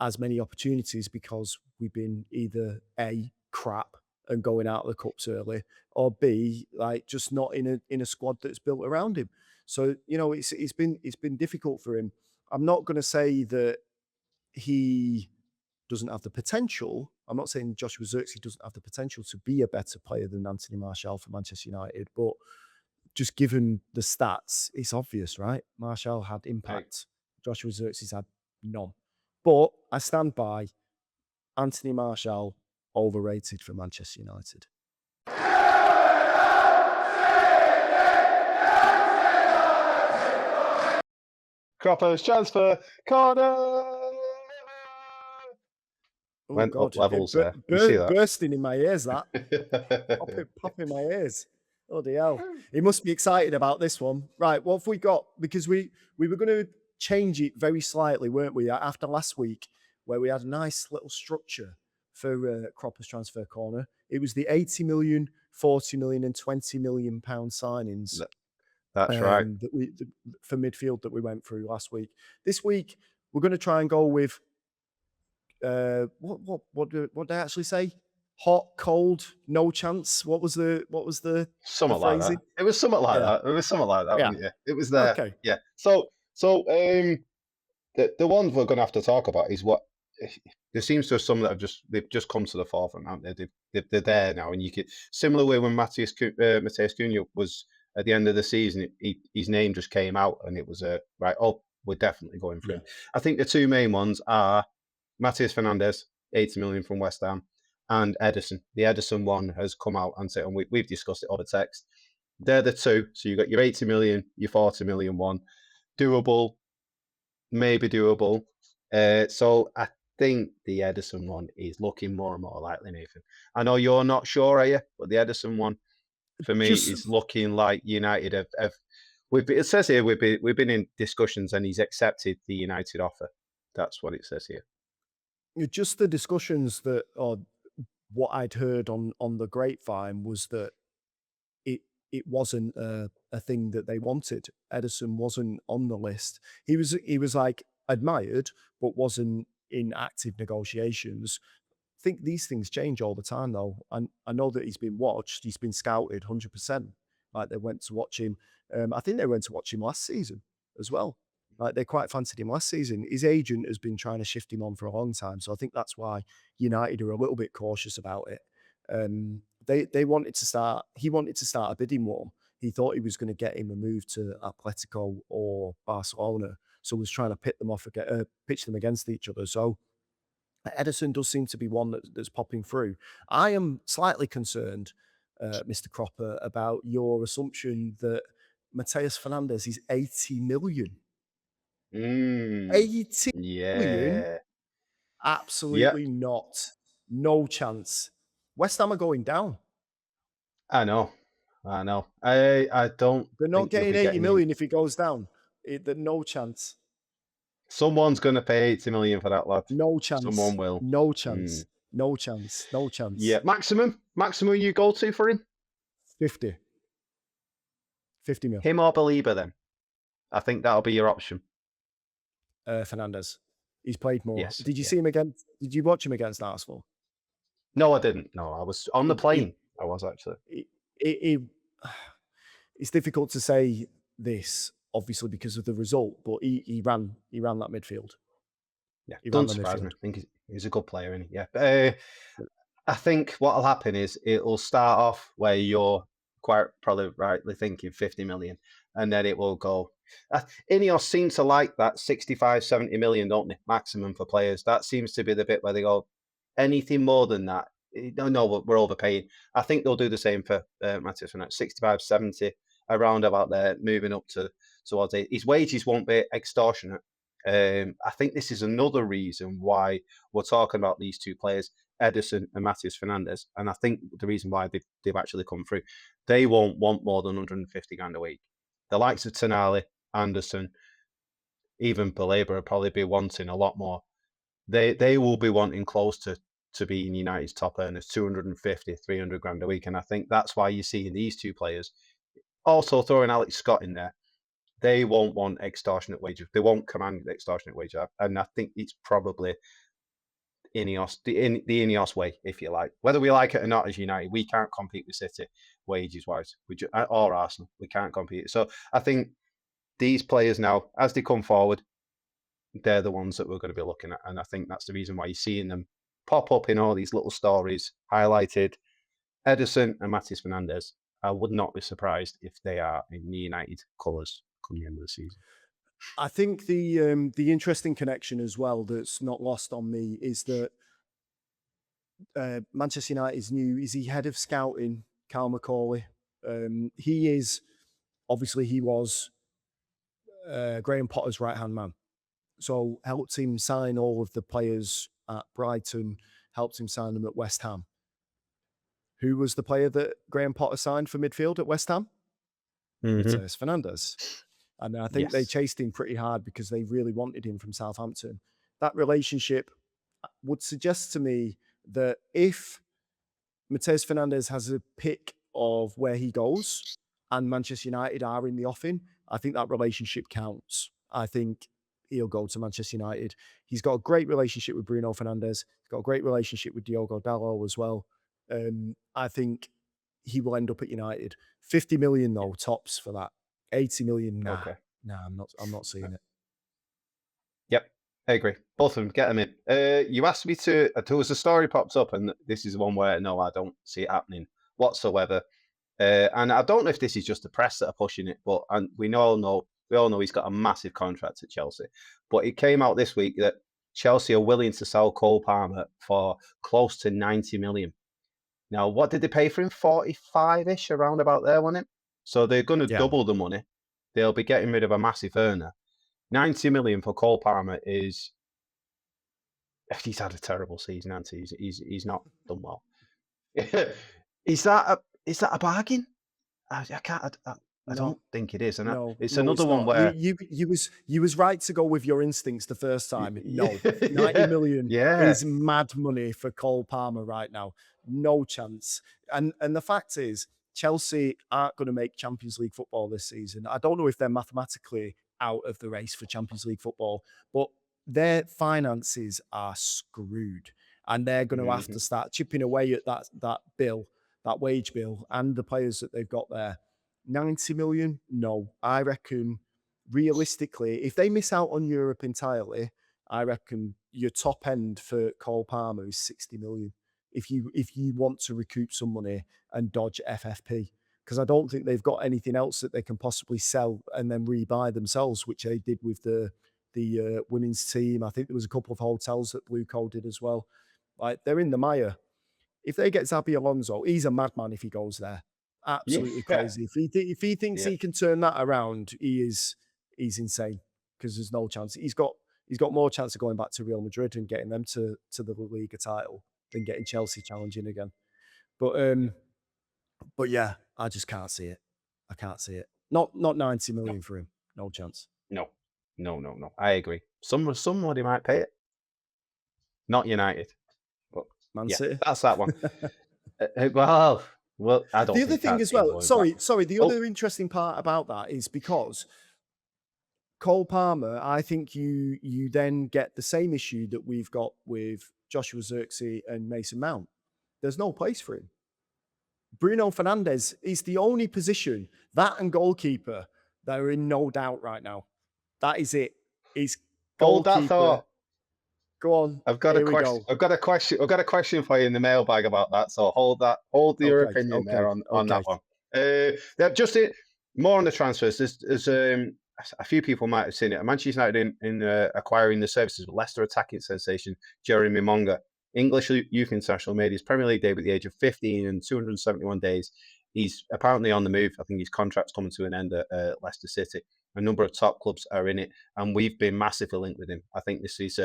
as many opportunities because we've been either A, crap and going out of the cups early, or B, like just not in a squad that's built around him. So, it's been difficult for him. I'm not going to say that he doesn't have the potential. I'm not saying Joshua Zirkzee doesn't have the potential to be a better player than Anthony Martial for Manchester United, but just given the stats, it's obvious, right? Martial had impact. Joshua Zirkzee's had None. But I stand by Anthony Martial, overrated for Manchester United. Cropper's transfer corner. Oh, Went God. up levels there. You see that? Bursting in my ears, that. Popping my ears. Oh, the hell. He must be excited about this one. Right, what have we got? Because we were going to change it very slightly, weren't we, after last week, where we had a nice little structure for Cropper's Transfer Corner. It was the 80 million, 40 million and 20 million pound signings. That's right. For midfield that we went through last week. This week, we're going to try and go with what did I actually say? Hot, cold, no chance. What was the something like that? It was something like that. It was something like that. Yeah, it was there. Okay. Yeah. So the ones we're going to have to talk about is what there seems to be some that they've just come to the forefront, haven't they? They're there now, and you could similar way when Mateus Cunha was at the end of the season, his name just came out, and it was right. Oh, we're definitely going for him. I think the two main ones are Matheus Fernandes, 80 million from West Ham, and Ederson. The Ederson one has come out and said, and we've discussed it over text. They're the two. So you got your 80 million, your 40 million one. Doable, maybe doable. So I think the Ederson one is looking more and more likely, Nathan. I know you're not sure, are you? But the Ederson one, for me, is looking like United have it says here we've been in discussions and he's accepted the United offer. That's what it says here. Just the discussions that, or what I'd heard on the grapevine was that it wasn't a thing that they wanted. Ederson wasn't on the list. He was like admired, but wasn't in active negotiations. I think these things change all the time, though. And I know that he's been watched. He's been scouted 100%. Like they went to watch him. I think they went to watch him last season as well. Like they quite fancied him last season. His agent has been trying to shift him on for a long time, so I think that's why United are a little bit cautious about it. They wanted to start. He wanted to start a bidding war. He thought he was going to get him a move to Atletico or Barcelona, so was trying to pitch them against each other. So Ederson does seem to be one that's popping through. I am slightly concerned, Mr. Cropper, about your assumption that Matheus Fernandes is 80 million. 80 million? Absolutely not. No chance. West Ham are going down. I know. I don't. They're not getting 80 million if he goes down. There's no chance. Someone's going to pay 80 million for that, lad. No chance. Someone will. No chance. No chance. No chance. Yeah, maximum you go to for him? 50. 50 mil. Him or Belieber then? I think that'll be your option. Fernandes. He's played more. Yes. Did you see him again? Did you watch him against Arsenal? No, I didn't. No, I was on the plane. I was actually. It's difficult to say this, obviously, because of the result, but he ran that midfield. Yeah, don't surprise me. I think he's a good player, isn't he? Yeah. I think what'll happen is it'll start off where you're quite probably rightly thinking 50 million, and then it will go. Ineos seem to like that 65, 70 million, don't they? Maximum for players. That seems to be the bit where they go, anything more than that, no, we're overpaying. I think they'll do the same for Matheus Fernandes, 65, 70, around about there, moving up towards 8. His wages won't be extortionate. I think this is another reason why we're talking about these two players, Ederson and Matheus Fernandes. And I think the reason why they've actually come through, they won't want more than 150 grand a week. The likes of Tonali, Anderson, even Belieber will probably be wanting a lot more. They will be wanting close to being United's top earners, 250, 300 grand a week. And I think that's why you're seeing these two players. Also throwing Alex Scott in there. They won't want extortionate wages. They won't command the extortionate wage. And I think it's probably Ineos, the Ineos way, if you like. Whether we like it or not as United, we can't compete with City wages-wise. Or Arsenal. We can't compete. So I think these players now, as they come forward, they're the ones that we're going to be looking at. And I think that's the reason why you're seeing them pop up in all these little stories highlighted. Ederson and Matheus Fernandes. I would not be surprised if they are in the United colours come the end of the season. I think the interesting connection as well that's not lost on me is that Manchester United's is he head of scouting, Cal McCauley. He is obviously he was Graham Potter's right hand man, so helped him sign all of the players at Brighton, helped him sign them at West Ham. Who was the player that Graham Potter signed for midfield at West Ham? Mateus Fernandes. And I think they chased him pretty hard because they really wanted him from Southampton. That relationship would suggest to me that if Mateus Fernandes has a pick of where he goes and Manchester United are in the offing, I think that relationship counts. I think he'll go to Manchester United. He's got a great relationship with Bruno Fernandes. He's got a great relationship with Diogo Dalot as well. I think he will end up at United. 50 million though, tops for that. 80 million, nah. Okay. Nah, I'm not seeing it. Yep, I agree. Both of them, get them in. You asked me to, there was a story popped up, and this is one where, no, I don't see it happening whatsoever. And I don't know if this is just the press that are pushing it, but we all know he's got a massive contract at Chelsea. But it came out this week that Chelsea are willing to sell Cole Palmer for close to 90 million. Now, what did they pay for him? 45-ish, around about there, wasn't it? So they're going to double the money. They'll be getting rid of a massive earner. 90 million for Cole Palmer is... He's had a terrible season, hasn't he? He's not done well. Is that a bargain? I don't think it is. And it's another one where... You was right to go with your instincts the first time. No, 90 million is mad money for Cole Palmer right now. No chance. And the fact is, Chelsea aren't going to make Champions League football this season. I don't know if they're mathematically out of the race for Champions League football, but their finances are screwed. And they're going to have to start chipping away at that bill, that wage bill, and the players that they've got there. 90 million? No. I reckon, realistically, if they miss out on Europe entirely, I reckon your top end for Cole Palmer is 60 million. If you want to recoup some money and dodge FFP, because I don't think they've got anything else that they can possibly sell and then rebuy themselves, which they did with the women's team. I think there was a couple of hotels that Blue Coat did as well. Like, they're in the mire. If they get Xabi Alonso, he's a madman if he goes there. Absolutely crazy. If he thinks he can turn that around, he's insane, because there's no chance. He's got more chance of going back to Real Madrid and getting them to the La Liga title than getting Chelsea challenging again. But yeah, I just can't see it. I can't see it. Not 90 million for him. No chance. No. I agree. Somebody might pay it. Not United. But Man City. That's that one. Well, I don't. The other thing as well. Sorry. The other interesting part about that is because Cole Palmer, I think you then get the same issue that we've got with Joshua Zirkzee and Mason Mount. There's no place for him. Bruno Fernandes is the only position, that and goalkeeper, that are in no doubt right now. That is it. He's hold that thought. Go on. I've got a question. I've got a question for you in the mailbag about that. So hold your opinion there on that one. Just more on the transfers. There's a few people might have seen it. Manchester United in acquiring the services of Leicester attacking sensation Jeremy Monga. English youth international, made his Premier League debut at the age of 15 and 271 days. He's apparently on the move. I think his contract's coming to an end at Leicester City. A number of top clubs are in it, and we've been massively linked with him. I think this is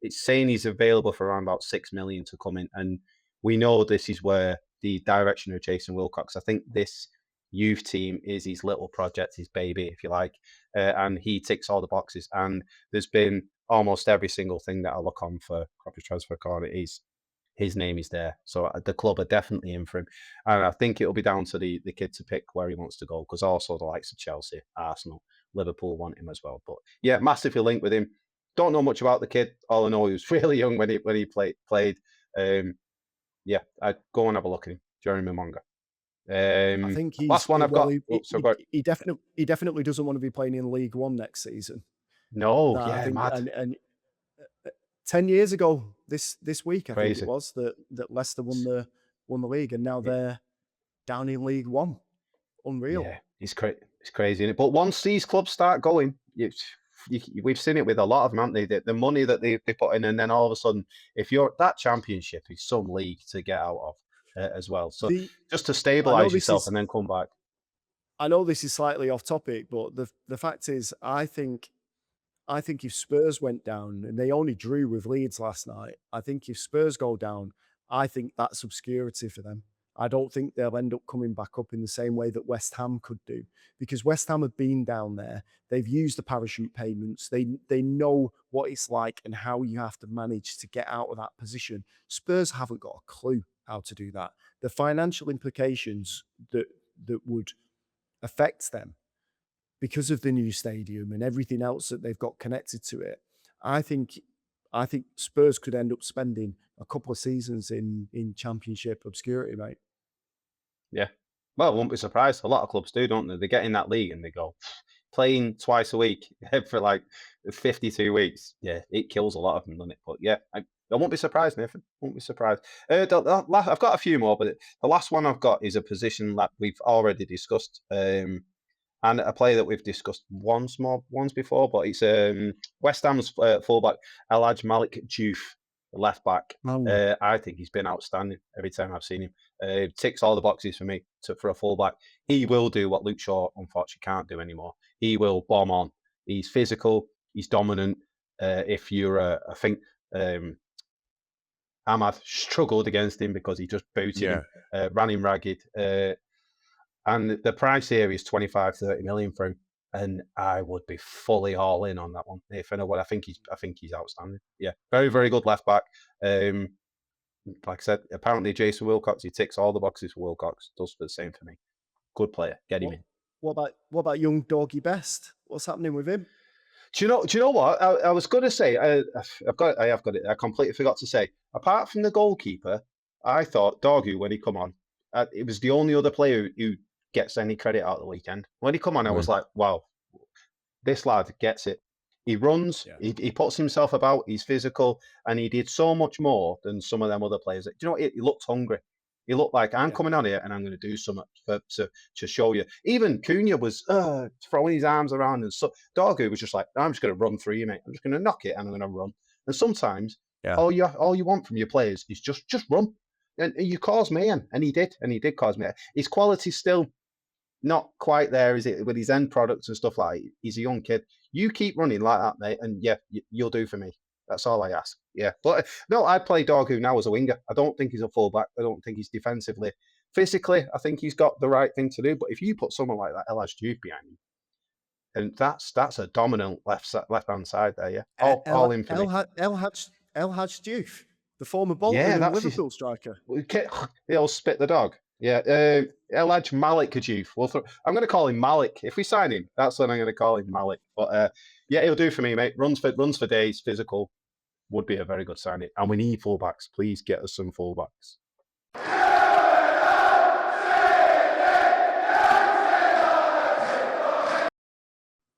it's saying he's available for around about 6 million to come in, and we know this is where the direction of Jason Wilcox. I think this youth team is his little project, his baby, if you like, and he ticks all the boxes. And there's been almost every single thing that I look on for Copy Transfer Corner, his name is there. So the club are definitely in for him. And I think it'll be down to the kid to pick where he wants to go, because also the likes of Chelsea, Arsenal, Liverpool want him as well. But yeah, massively linked with him. Don't know much about the kid. All I know, he was really young when he played. Yeah, I'd go and have a look at him. Jeremy Monga. I think he's last one I've got. He definitely doesn't want to be playing in League One next season. No, mad. And 10 years ago this week, I think it was that Leicester won the league, and now they're down in League One. Unreal. Yeah, it's crazy, isn't it? But once these clubs start going, we've seen it with a lot of them, haven't they? The money that they put in, and then all of a sudden, if you're that championship is some league to get out of as well. So The just to I know stabilize this yourself is and then come back. I know this is slightly off topic, but the fact is, I think if Spurs went down and they only drew with Leeds last night, I think if Spurs go down, I think that's obscurity for them. I don't think they'll end up coming back up in the same way that West Ham could do, because West Ham have been down there. They've used the parachute payments. They know what it's like and how you have to manage to get out of that position. Spurs haven't got a clue how to do that. The financial implications that would affect them because of the new stadium and everything else that they've got connected to it, I think Spurs could end up spending a couple of seasons in championship obscurity, mate. Yeah. Well, I won't be surprised. A lot of clubs do, don't they? They get in that league and they go playing twice a week for like 52 weeks. Yeah, it kills a lot of them, doesn't it? But yeah, I won't be surprised, Nathan. Won't be surprised. I've got a few more, but the last one I've got is a position that we've already discussed. And a player that we've discussed once before, but it's West Ham's fullback Elhaj Malik Diouf, the left back. Oh. I think he's been outstanding every time I've seen him. Ticks all the boxes for me for a fullback. He will do what Luke Shaw unfortunately can't do anymore. He will bomb on. He's physical. He's dominant. If you're, I think Ahmad struggled against him because he just booted him, ran him ragged. And the price here is 25, 30 million for him. And I would be fully all in on that one. If I know what I think he's outstanding. Yeah. Very, very good left back. Like I said, apparently Jason Wilcox, he ticks all the boxes for Wilcox, does the same for me. Good player. Get him in. What about young Doggy Best? What's happening with him? Do you know what? I was going to say, I have got it. I completely forgot to say, apart from the goalkeeper, I thought Dorgu, when he come on, it was the only other player who gets any credit out of the weekend. When he come on, I was like, wow, this lad gets it. He runs, he puts himself about, he's physical, and he did so much more than some of them other players. Do you know what? He looked hungry. He looked like, I'm coming on here and I'm going to do something to show you. Even Cunha was throwing his arms around, and so Dorgu was just like, I'm just going to run through you, mate. I'm just going to knock it and I'm going to run. And sometimes all you want from your players is just run. And you cause mayhem, and he did cause mayhem. His quality's still not quite there, is it, with his end products and stuff like that. He's a young kid. You keep running like that, mate, and yeah, you'll do for me. That's all I ask. Yeah, but no, I'd play Dorgu now as a winger. I don't think he's a fullback. I don't think he's defensively. Physically, I think he's got the right thing to do. But if you put someone like that, Elhaj Diouf, behind him, and that's a dominant left-hand side there, yeah. All in for me. Elhaj Diouf, the former Bolton and Liverpool striker. He'll spit the dog. Yeah, Elhaj Malik Diouf. I'm going to call him Malik. If we sign him, that's what I'm going to call him, Malik. But yeah, he'll do for me, mate. Runs for days, physical. Would be a very good signing. And we need fullbacks. Please get us some fullbacks.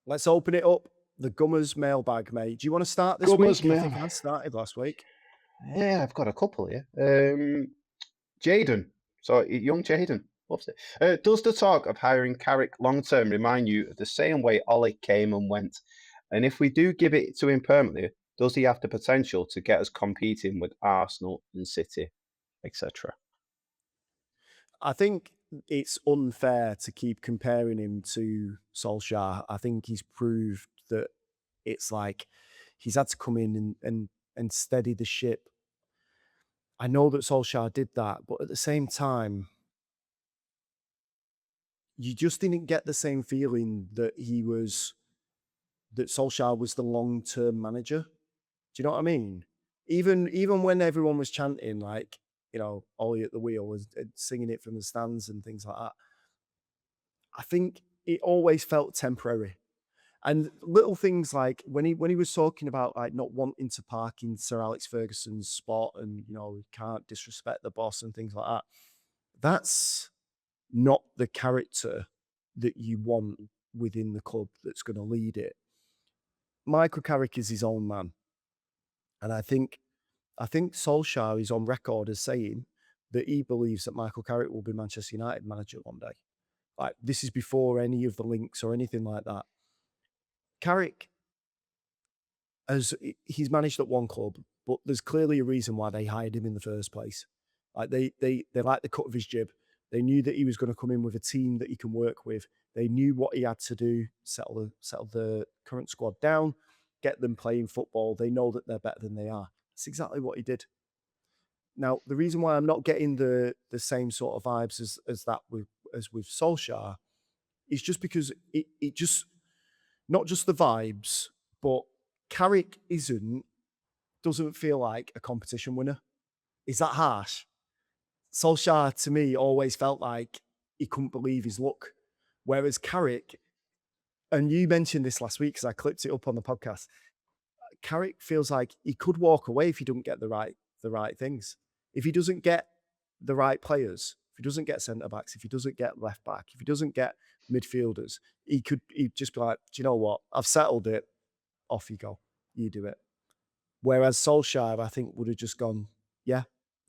Let's open it up. The Gummers mailbag, mate. Do you want to start this week? I think I started last week. Yeah, I've got a couple here. Jaden. So, young Jaden. Loves it. Does the talk of hiring Carrick long-term remind you of the same way Ollie came and went? And if we do give it to him permanently, does he have the potential to get us competing with Arsenal and City, etc.? I think it's unfair to keep comparing him to Solskjaer. I think he's proved that it's like he's had to come in and steady the ship. I know that Solskjaer did that, but at the same time, you just didn't get the same feeling that Solskjaer was the long-term manager. Do you know what I mean? Even when everyone was chanting, like, you know, Ollie at the wheel was singing it from the stands and things like that, I think it always felt temporary. And little things like when he was talking about like not wanting to park in Sir Alex Ferguson's spot and, you know, can't disrespect the boss and things like that. That's not the character that you want within the club that's going to lead it. Michael Carrick is his own man. And I think Solskjaer is on record as saying that he believes that Michael Carrick will be Manchester United manager one day. Like, this is before any of the links or anything like that. Carrick as he's managed at one club, but there's clearly a reason why they hired him in the first place. Like they like the cut of his jib. They knew that he was going to come in with a team that he can work with. They knew what he had to do, settle the current squad down, get them playing football. They know that they're better than they are. That's exactly what he did. Now, the reason why I'm not getting the same sort of vibes as with Solskjaer is just because it just not just the vibes, but Carrick doesn't feel like a competition winner. Is that harsh? Solskjaer, to me, always felt like he couldn't believe his luck. Whereas Carrick, and you mentioned this last week because I clipped it up on the podcast, Carrick feels like he could walk away if he don't get the right things. If he doesn't get the right players, if he doesn't get centre-backs, if he doesn't get left-back, if he doesn't get midfielders, he'd just be like, do you know what? I've settled it. Off you go. You do it. Whereas Solskjaer, I think, would have just gone, yeah,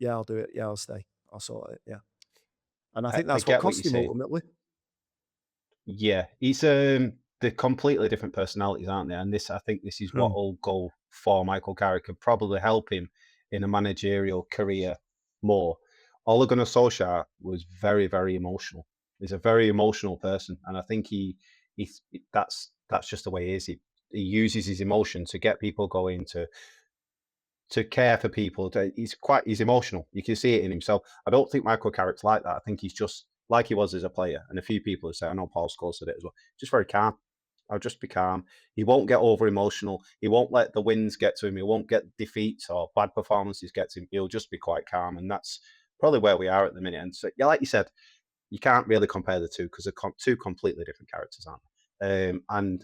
I'll do it. Yeah, I'll stay. I'll sort it. Yeah. And I think that's what cost him ultimately. Yeah. He's they're completely different personalities, aren't they? And I think this is what will go for Michael Carrick and probably help him in a managerial career more. Ole Gunnar Solskjaer was very, very emotional. He's a very emotional person. And I think that's just the way he is. He uses his emotion to get people going, to care for people. He's emotional. You can see it in him. So I don't think Michael Carrick's like that. I think he's just like he was as a player. And a few people have said, I know Paul Scholes said it as well, just very calm. I'll just be calm. He won't get over emotional. He won't let the wins get to him. He won't get defeats or bad performances get to him. He'll just be quite calm. And that's probably where we are at the minute. And so, yeah, like you said, you can't really compare the two because they're two completely different characters, aren't they? And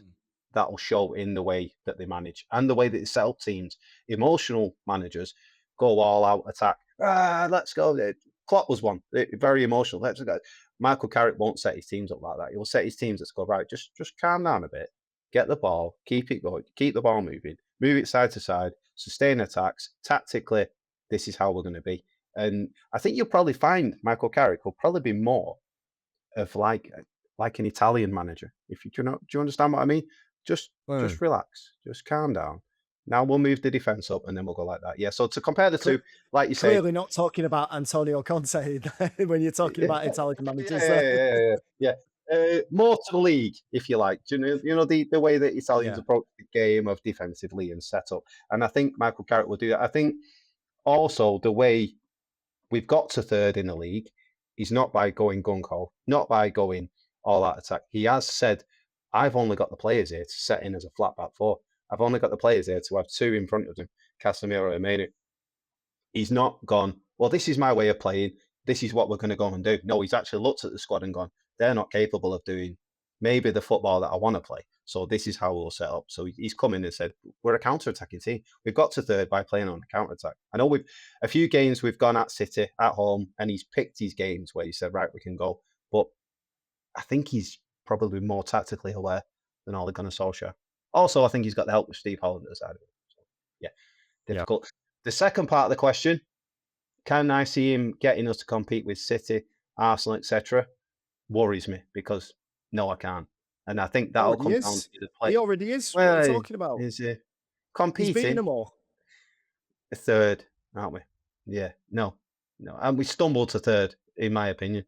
that'll show in the way that they manage and the way that they set up teams. Emotional managers go all out attack. Let's go. Klopp was one, very emotional. Let's go. Michael Carrick won't set his teams up like that. He'll set his teams that go, right, just calm down a bit, get the ball, keep it going, keep the ball moving, move it side to side, sustain attacks. Tactically, this is how we're going to be. And I think you'll probably find Michael Carrick will probably be more of like an Italian manager. Do you understand what I mean? Just relax, just calm down. Now we'll move the defense up, and then we'll go like that. Yeah. So to compare the two, like you say, clearly not talking about Antonio Conte when you're talking about Italian managers. Yeah. More to the league, if you like. Do you know the way that Italians approach the game of defensively and set up, and I think Michael Carrick will do that. I think also the way we've got to third in the league is not by going gung-ho, not by going all out attack. He has said, I've only got the players here to set in as a flat back four. I've only got the players here to have two in front of him, Casemiro and Manu. He's not gone, well, this is my way of playing. This is what we're going to go and do. No, he's actually looked at the squad and gone, they're not capable of doing maybe the football that I want to play. So this is how we'll set up. So he's come in and said, we're a counter-attacking team. We've got to third by playing on a counter-attack. I know a few games we've gone at City, at home, and he's picked his games where he said, right, we can go. But I think he's probably more tactically aware than Ole Gunnar Solskjaer. Also, I think he's got the help of Steve Holland at the side of it. So, yeah, difficult. Yeah. The second part of the question, can I see him getting us to compete with City, Arsenal, etc.? Worries me because no, I can't. And I think that'll come down to the play. He already is. Well, what are you talking about? Is competing? He's beating them all. A third, aren't we? Yeah. No. And we stumbled to third, in my opinion.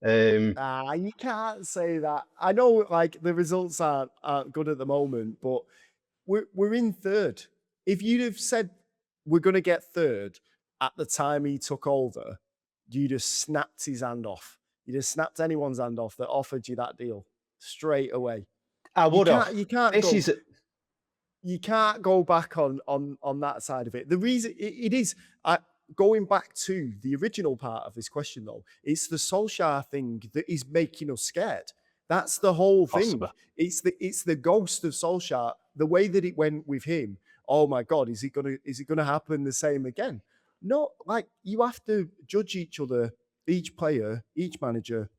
You can't say that. I know, like the results aren't good at the moment, but we're in third. If you'd have said we're going to get third at the time he took over, you'd have snapped his hand off. You'd have snapped anyone's hand off that offered you that deal straight away. I would have. You can't go back on that side of it. The reason it is going back to the original part of this question, though, it's the Solskjaer thing that is making us scared. That's the whole thing. It's the ghost of Solskjaer. The way that it went with him. Oh my God, is it gonna happen the same again? No, like you have to judge each other, each player, each manager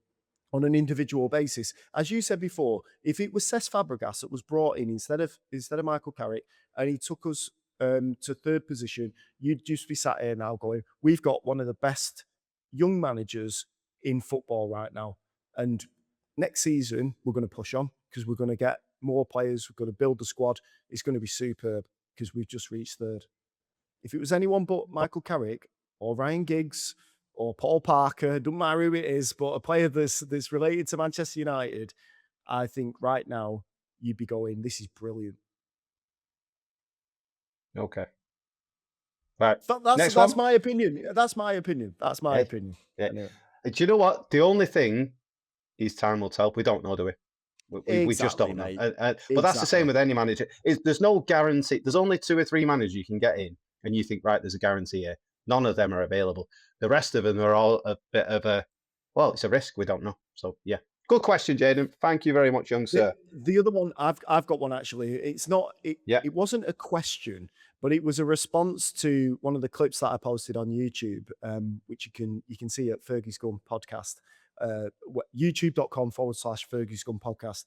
on an individual basis. As you said before, if it was Cesc Fabregas that was brought in instead of Michael Carrick and he took us to third position, you'd just be sat here now going, we've got one of the best young managers in football right now. And next season, we're going to push on because we're going to get more players. We're going to build the squad. It's going to be superb. because we've just reached third. If it was anyone but Michael Carrick or Ryan Giggs or Paul Parker, doesn't matter who it is, but a player that's related to Manchester United, I think right now you'd be going, this is brilliant. Okay. Right. That's my opinion. That's my opinion. That's my opinion. Yeah. Anyway. Do you know what? The only thing is time will tell. We don't know, do we? We just don't know. But that's the same with any manager. There's no guarantee. There's only 2 or 3 managers you can get in, and you think, right, there's a guarantee here. None of them are available. The rest of them are all a bit of a, well, it's a risk. We don't know. So, yeah. Good question, Jaden. Thank you very much, young sir. The other one, I've got one actually. It's not, it wasn't a question, but it was a response to one of the clips that I posted on YouTube, which you can see at Fergie's Gun Podcast, youtube.com/Fergie's Gun Podcast.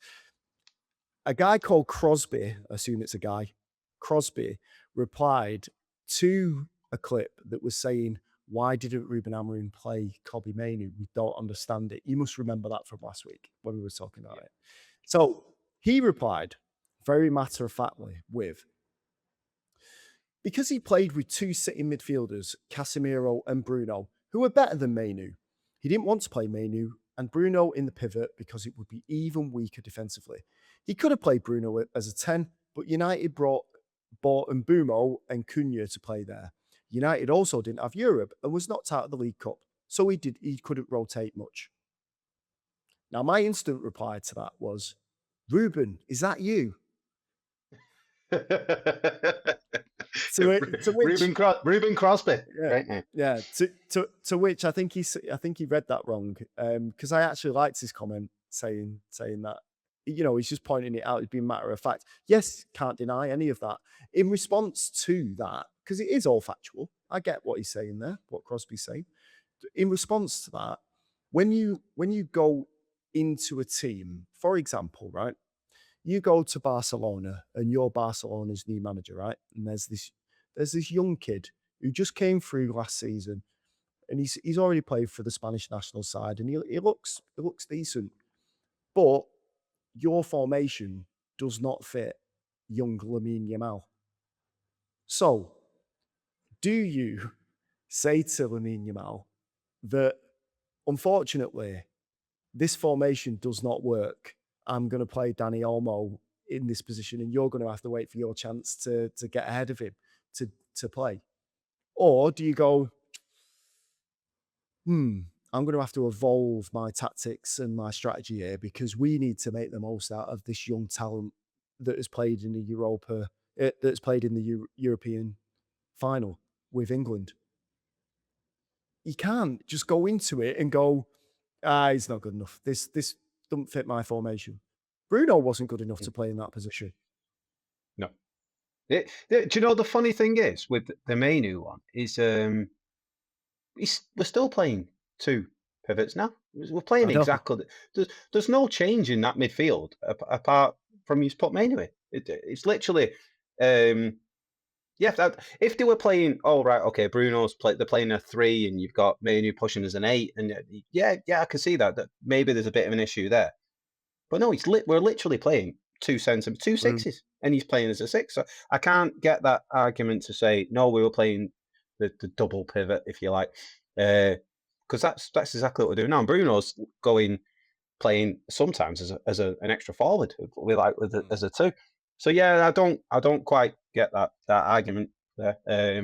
A guy called Crosby, I assume it's a guy, Crosby, replied to a clip that was saying, why didn't Ruben Amorim play Kobbie Mainoo? We don't understand it. You must remember that from last week when we were talking about it. So he replied very matter-of-factly with, because he played with 2 sitting midfielders, Casemiro and Bruno, who were better than Mainoo, he didn't want to play Mainoo and Bruno in the pivot because it would be even weaker defensively. He could have played Bruno as a 10, but United bought Mbeumo and Cunha to play there. United also didn't have Europe and was knocked out of the League Cup, so he couldn't rotate much. Now, my instant reply to that was, Ruben, is that you? Ruben Crosby. Yeah. To which I think he read that wrong, because I actually liked his comment saying that, you know, he's just pointing it out. It's being matter of fact. Yes, can't deny any of that. In response to that, because it is all factual, I get what he's saying there, what Crosby's saying. In response to that, when you go into a team, for example, right, you go to Barcelona and you're Barcelona's new manager, right? And there's this young kid who just came through last season, and he's already played for the Spanish national side, and he looks decent, but your formation does not fit young Lamine Yamal. So, do you say to Lamine Yamal that, unfortunately, this formation does not work? I'm going to play Dani Olmo in this position, and you're going to have to wait for your chance to get ahead of him to play? Or do you go, I'm going to have to evolve my tactics and my strategy here because we need to make the most out of this young talent that has played in the European final with England? You can't just go into it and go, he's not good enough. This doesn't fit my formation. Bruno wasn't good enough to play in that position. No. Do you know the funny thing is with the Mainoo one is we're still playing 2 pivots now. We're playing exactly. There's no change in that midfield apart from you put Mainoo in. It's literally. If they were playing, Bruno's they're playing a 3 and you've got Mainoo pushing as an 8, and I can see that maybe there's a bit of an issue there. But no, we're literally playing 2 sixes, and he's playing as a 6. So I can't get that argument to say no. We were playing the double pivot, if you like, because that's exactly what we're doing now. And Bruno's playing sometimes as an extra forward, as a 2. So yeah, I don't quite get that argument there,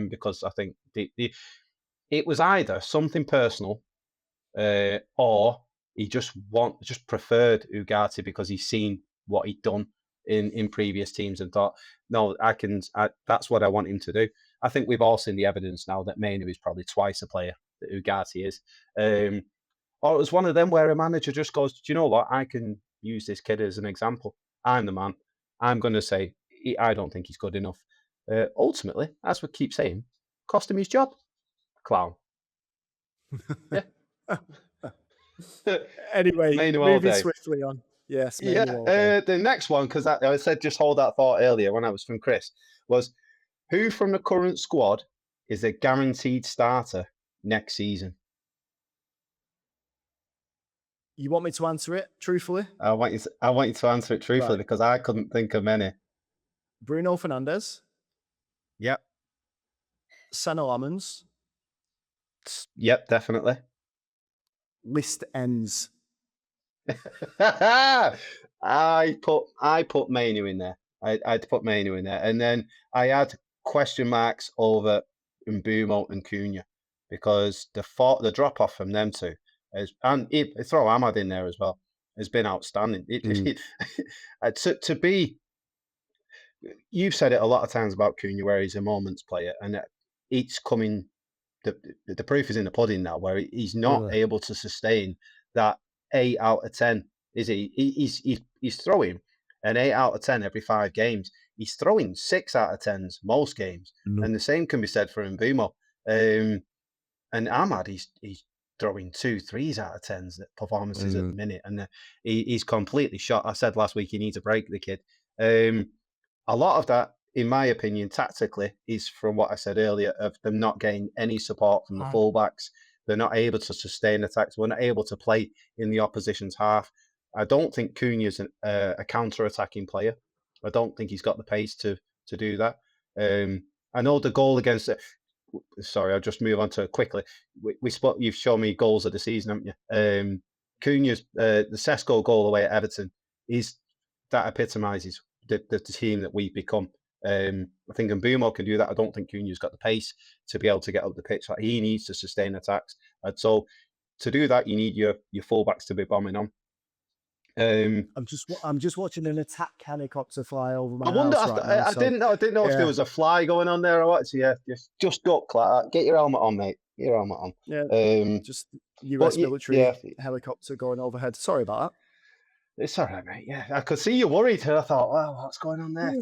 because I think it was either something personal, or he just preferred Ugarte because he's seen what he'd done in previous teams and thought, no, that's what I want him to do. I think we've all seen the evidence now that Mainoo is probably twice a player that Ugarte is. Or it was one of them where a manager just goes, do you know what? I can use this kid as an example. I'm the man. I'm going to say, I don't think he's good enough. Ultimately, as we keep saying, cost him his job. Clown. Yeah. Anyway, moving swiftly on. Yes. The next one, because I said just hold that thought earlier when I was from Chris, was who from the current squad is a guaranteed starter next season? You want me to answer it truthfully? I want you to answer it truthfully, because I couldn't think of many. Bruno Fernandes, Yep. Senna Lamans. Yep, definitely. List ends. I put Manu in there. I'd put Manu in there, and then I had question marks over Mbumo and Cunha because the drop off from them two and throw Ahmad in there as well has been outstanding. To be, you've said it a lot of times about Cunha where he's a moments player, and it's coming. The proof is in the pudding now, where he's not able to sustain that 8 out of 10. Is he? He's throwing an 8 out of 10 every 5 games. He's throwing 6 out of 10s most games, and the same can be said for Mbumo. And Ahmad, he's throwing 2 3s out of 10s performances at the minute, and he's completely shot. I said last week he needs to break the kid. A lot of that, in my opinion, tactically, is from what I said earlier of them not getting any support from the fullbacks. They're not able to sustain attacks. We're not able to play in the opposition's half. I don't think Cunha's a counter-attacking player. I don't think he's got the pace to do that. I know the goal against... Sorry, I'll just move on to it quickly. You've shown me goals of the season, haven't you? Cunha's the Sesko goal away at Everton that epitomises the team that we've become. I think Mbumo can do that. I don't think Cunha's got the pace to be able to get up the pitch. Like, he needs to sustain attacks. And so to do that, you need your fullbacks to be bombing on. I'm just watching an attack helicopter fly over my house right now. I didn't know if there was a fly going on there or what. So yeah, just duck like that. Get your helmet on, mate. Get your helmet on. Yeah. Just US military helicopter going overhead. Sorry about that. It's all right, mate. Yeah, I could see you worried. I thought, well, what's going on there?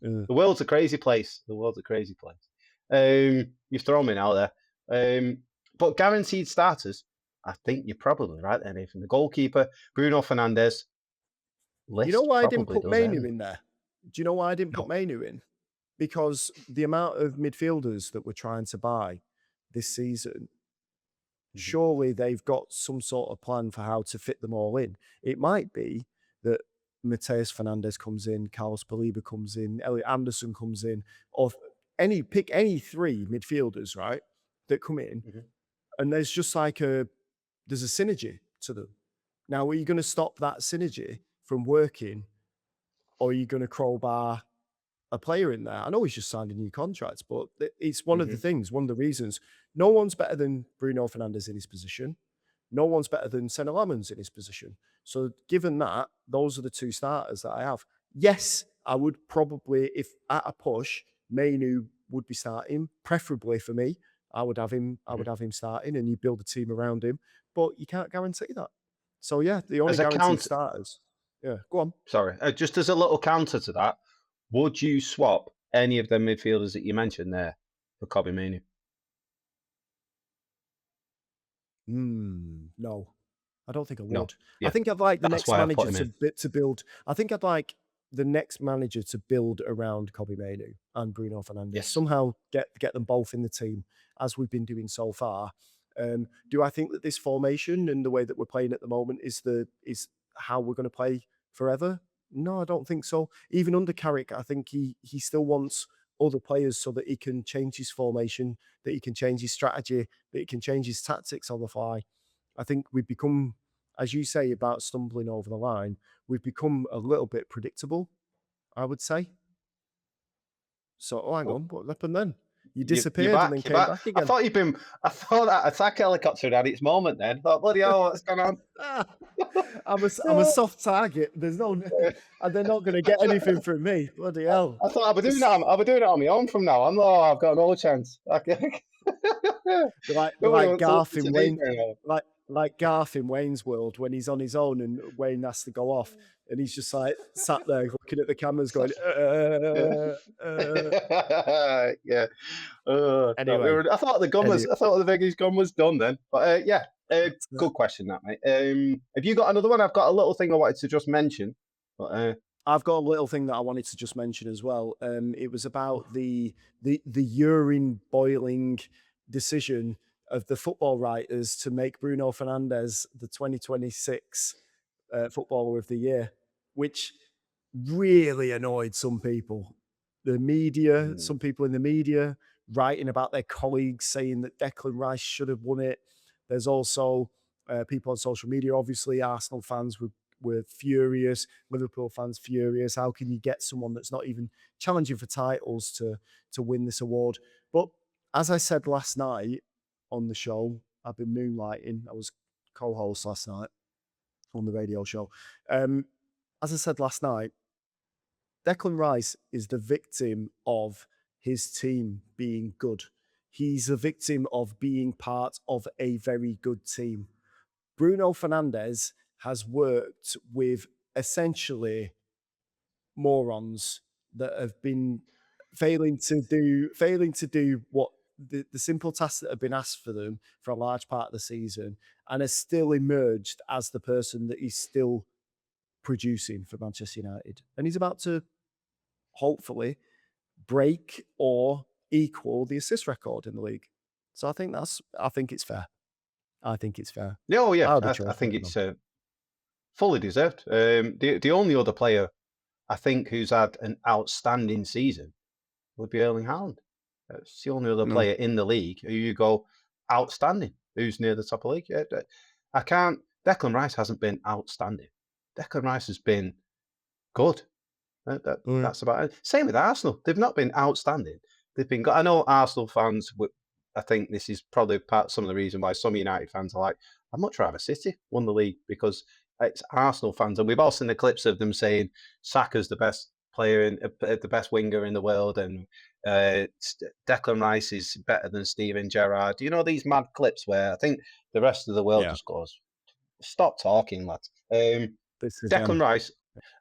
The world's a crazy place. The world's a crazy place. You've thrown me out there. But guaranteed starters, I think you're probably right there, Nathan. The goalkeeper, Bruno Fernandes. You know why I didn't put Manu in there? Do you know why I didn't put Manu in? Because the amount of midfielders that we're trying to buy this season, surely they've got some sort of plan for how to fit them all in. It might be that Mateus Fernandes comes in, Carlos Baleba comes in, Elliot Anderson comes in, or pick any 3 midfielders, right, that come in, and there's just like there's a synergy to them. Now, are you going to stop that synergy from working, or are you going to crowbar a player in there? I know he's just signed a new contract, but it's one of the things, one of the reasons. No one's better than Bruno Fernandes in his position. No one's better than Senna Lamans in his position. So given that, those are the 2 starters that I have. Yes, I would probably, if at a push, Manu would be starting, preferably for me. I would have him starting, and you build a team around him, but you can't guarantee that. So yeah, the only guaranteed starters. Yeah, go on. Sorry, just as a little counter to that, would you swap any of the midfielders that you mentioned there for Kobbie Mainoo? No, I don't think I would. No. Yeah. I think I'd like the next manager to build. I think I'd like the next manager to build around Kobbie Mainoo and Bruno Fernandes. Yes. Somehow get them both in the team, as we've been doing so far. Do I think that this formation and the way that we're playing at the moment is how we're going to play forever? No, I don't think so. Even under Carrick, I think he still wants other players so that he can change his formation, that he can change his strategy, that he can change his tactics on the fly. I think we've become, as you say about stumbling over the line, we've become a little bit predictable, I would say. So, hang on, what happened then? You disappeared and then came back again. I thought that attack helicopter had its moment then. I thought, bloody hell, what's going on? I'm a soft target. There's no, and they're not going to get anything from me. Bloody hell! I thought I'll be doing it on my own from now on. Oh, I've got no chance. like Garth in Wayne, like Garth in Wayne's World when he's on his own and Wayne has to go off. And he's just like sat there looking at the cameras going, yeah. Anyway, I thought the Fergies gun was done then. But yeah, good question that, mate. Have you got another one? I've got a little thing I wanted to just mention. But, I've got a little thing that I wanted to just mention as well. It was about the urine boiling decision of the football writers to make Bruno Fernandes the 2026 Footballer of the Year, which really annoyed some people. the media, some people in the media writing about their colleagues saying that Declan Rice should have won it. There's also people on social media, obviously, Arsenal fans were furious, Liverpool fans furious. How can you get someone that's not even challenging for titles to win this award? But as I said last night on the show, I've been moonlighting. I was co-host last night on the radio show. As I said last night, Declan Rice is the victim of his team being good. He's a victim of being part of a very good team. Bruno Fernandes has worked with essentially morons that have been failing to do what the simple tasks that have been asked for them for a large part of the season, and has still emerged as the person that he's still producing for Manchester United. And he's about to hopefully break or equal the assist record in the league. So I think it's fair. I think it's fair. Oh yeah, I think it's fully deserved. The only other player I think who's had an outstanding season would be Erling Haaland. It's the only other player in the league who you go outstanding, who's near the top of the league. I can't. Declan Rice hasn't been outstanding. Declan Rice has been good. That's about it. Same with Arsenal. They've not been outstanding. They've been good. I know Arsenal fans. I think this is probably some of the reason why some United fans are like, I'd much rather City won the league, because it's Arsenal fans, and we've all seen the clips of them saying Saka's the best player and the best winger in the world, and Declan Rice is better than Steven Gerrard. You know, these mad clips where I think the rest of the world just goes, "Stop talking, lads." Declan Rice.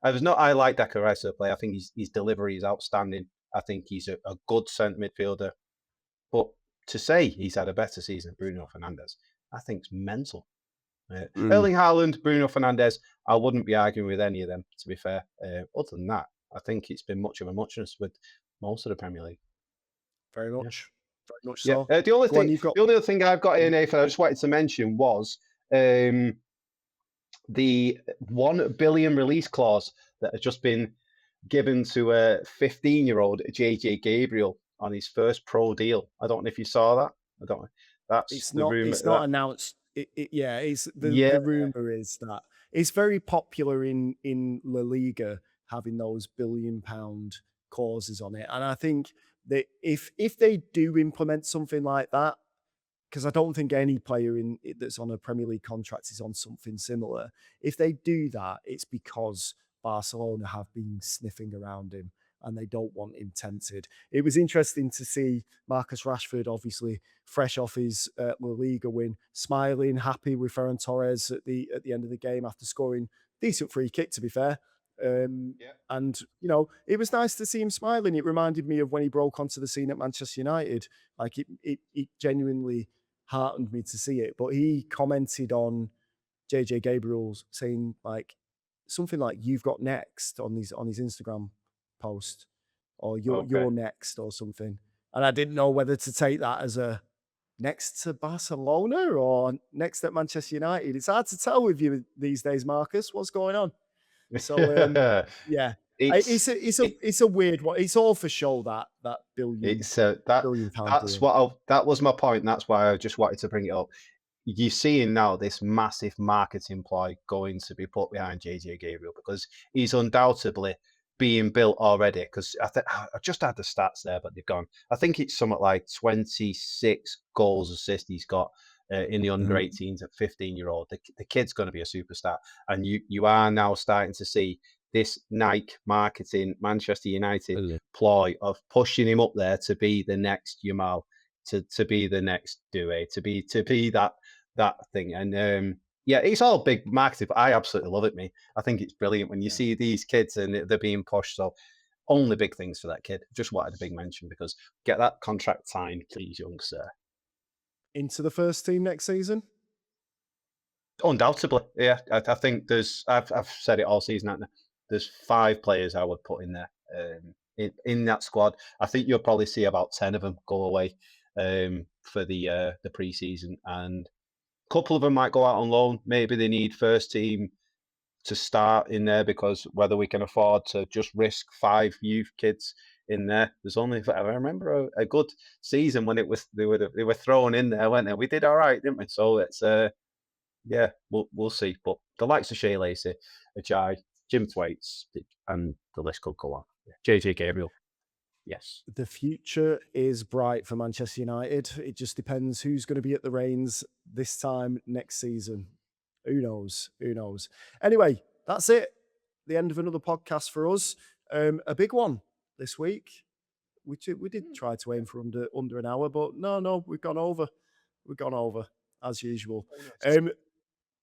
I like Declan Rice as a player. I think his delivery is outstanding. I think he's a good centre midfielder. But to say he's had a better season than Bruno Fernandes, I think it's mental. Erling Haaland, Bruno Fernandes, I wouldn't be arguing with any of them, to be fair. Other than that, I think it's been much of a muchness with most of the Premier League. Very much. Very much so. The only other thing I've got here, Nathan, I just wanted to mention was the 1 billion release clause that has just been given to a 15-year-old JJ Gabriel on his first pro deal. I don't know if you saw that. I don't know. That's the rumor. It's not announced. The rumor is that it's very popular in La Liga having those £1 billion clauses on it, and I think that if they do implement something like that, because I don't think any player that's on a Premier League contract is on something similar. If they do that, it's because Barcelona have been sniffing around him and they don't want him tempted. It was interesting to see Marcus Rashford, obviously fresh off his La Liga win, smiling, happy with Ferran Torres at the end of the game after scoring decent free kick, to be fair. And, you know, it was nice to see him smiling. It reminded me of when he broke onto the scene at Manchester United. Like, it genuinely heartened me to see it. But he commented on JJ Gabriel saying like something like "You've got next" on his Instagram post, or you're next or something. And I didn't know whether to take that as a next to Barcelona or next at Manchester United. It's hard to tell with you these days, Marcus. What's going on? So yeah, it's a weird one. It's all for show, that £1 billion. That was my point. And that's why I just wanted to bring it up. You're seeing now this massive marketing ploy going to be put behind JJ Gabriel, because he's undoubtedly being built already. Because I just had the stats there, but they've gone. I think it's something like 26 goals, assists he's got in the under 18s at 15-year-old. The kid's going to be a superstar, and you are now starting to see this Nike marketing Manchester United ploy of pushing him up there to be the next Yamal, to be the next Doué, to be that thing. And it's all big marketing, but I absolutely love it, me. I think it's brilliant when you see these kids and they're being pushed. So only big things for that kid. Just wanted a big mention, because get that contract signed, please, young sir. Into the first team next season? Undoubtedly, yeah. I think I've said it all season, haven't I? There's 5 players I would put in there in that squad. I think you'll probably see about 10 of them go away for the pre-season, and a couple of them might go out on loan. Maybe they need first team to start in there, because whether we can afford to just risk 5 youth kids in there. There's only, I remember a good season when they were thrown in there, weren't they? We did all right, didn't we? So it's yeah, we'll see. But the likes of Shea Lacey, Ajay, Jim Thwaites, and the list could go on. JJ Gabriel. Yes. The future is bright for Manchester United. It just depends who's going to be at the reins this time next season. Who knows? Who knows? Anyway, that's it. The end of another podcast for us. A big one this week. We did try to aim for under an hour, but no, we've gone over. We've gone over as usual.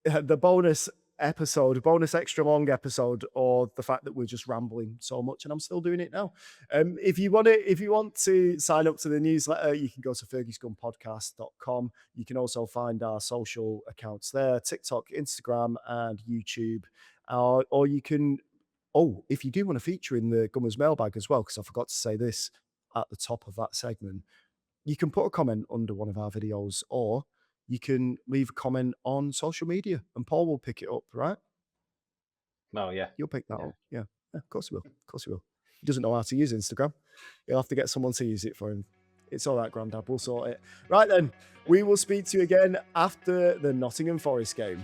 The bonus extra long episode, or the fact that we're just rambling so much, and I'm still doing it now. If you want to sign up to the newsletter, you can go to fergiesgunpodcast.com. You can also find our social accounts there: TikTok, Instagram, and YouTube. Or you can, if you do want to feature in the Gummers mailbag as well, because I forgot to say this at the top of that segment, you can put a comment under one of our videos, or you can leave a comment on social media and Paul will pick it up, right? Oh, yeah. You'll pick that up. Yeah, of course he will. Of course he will. He doesn't know how to use Instagram. He'll have to get someone to use it for him. It's all right, Grandad. We'll sort it. Right then, we will speak to you again after the Nottingham Forest game.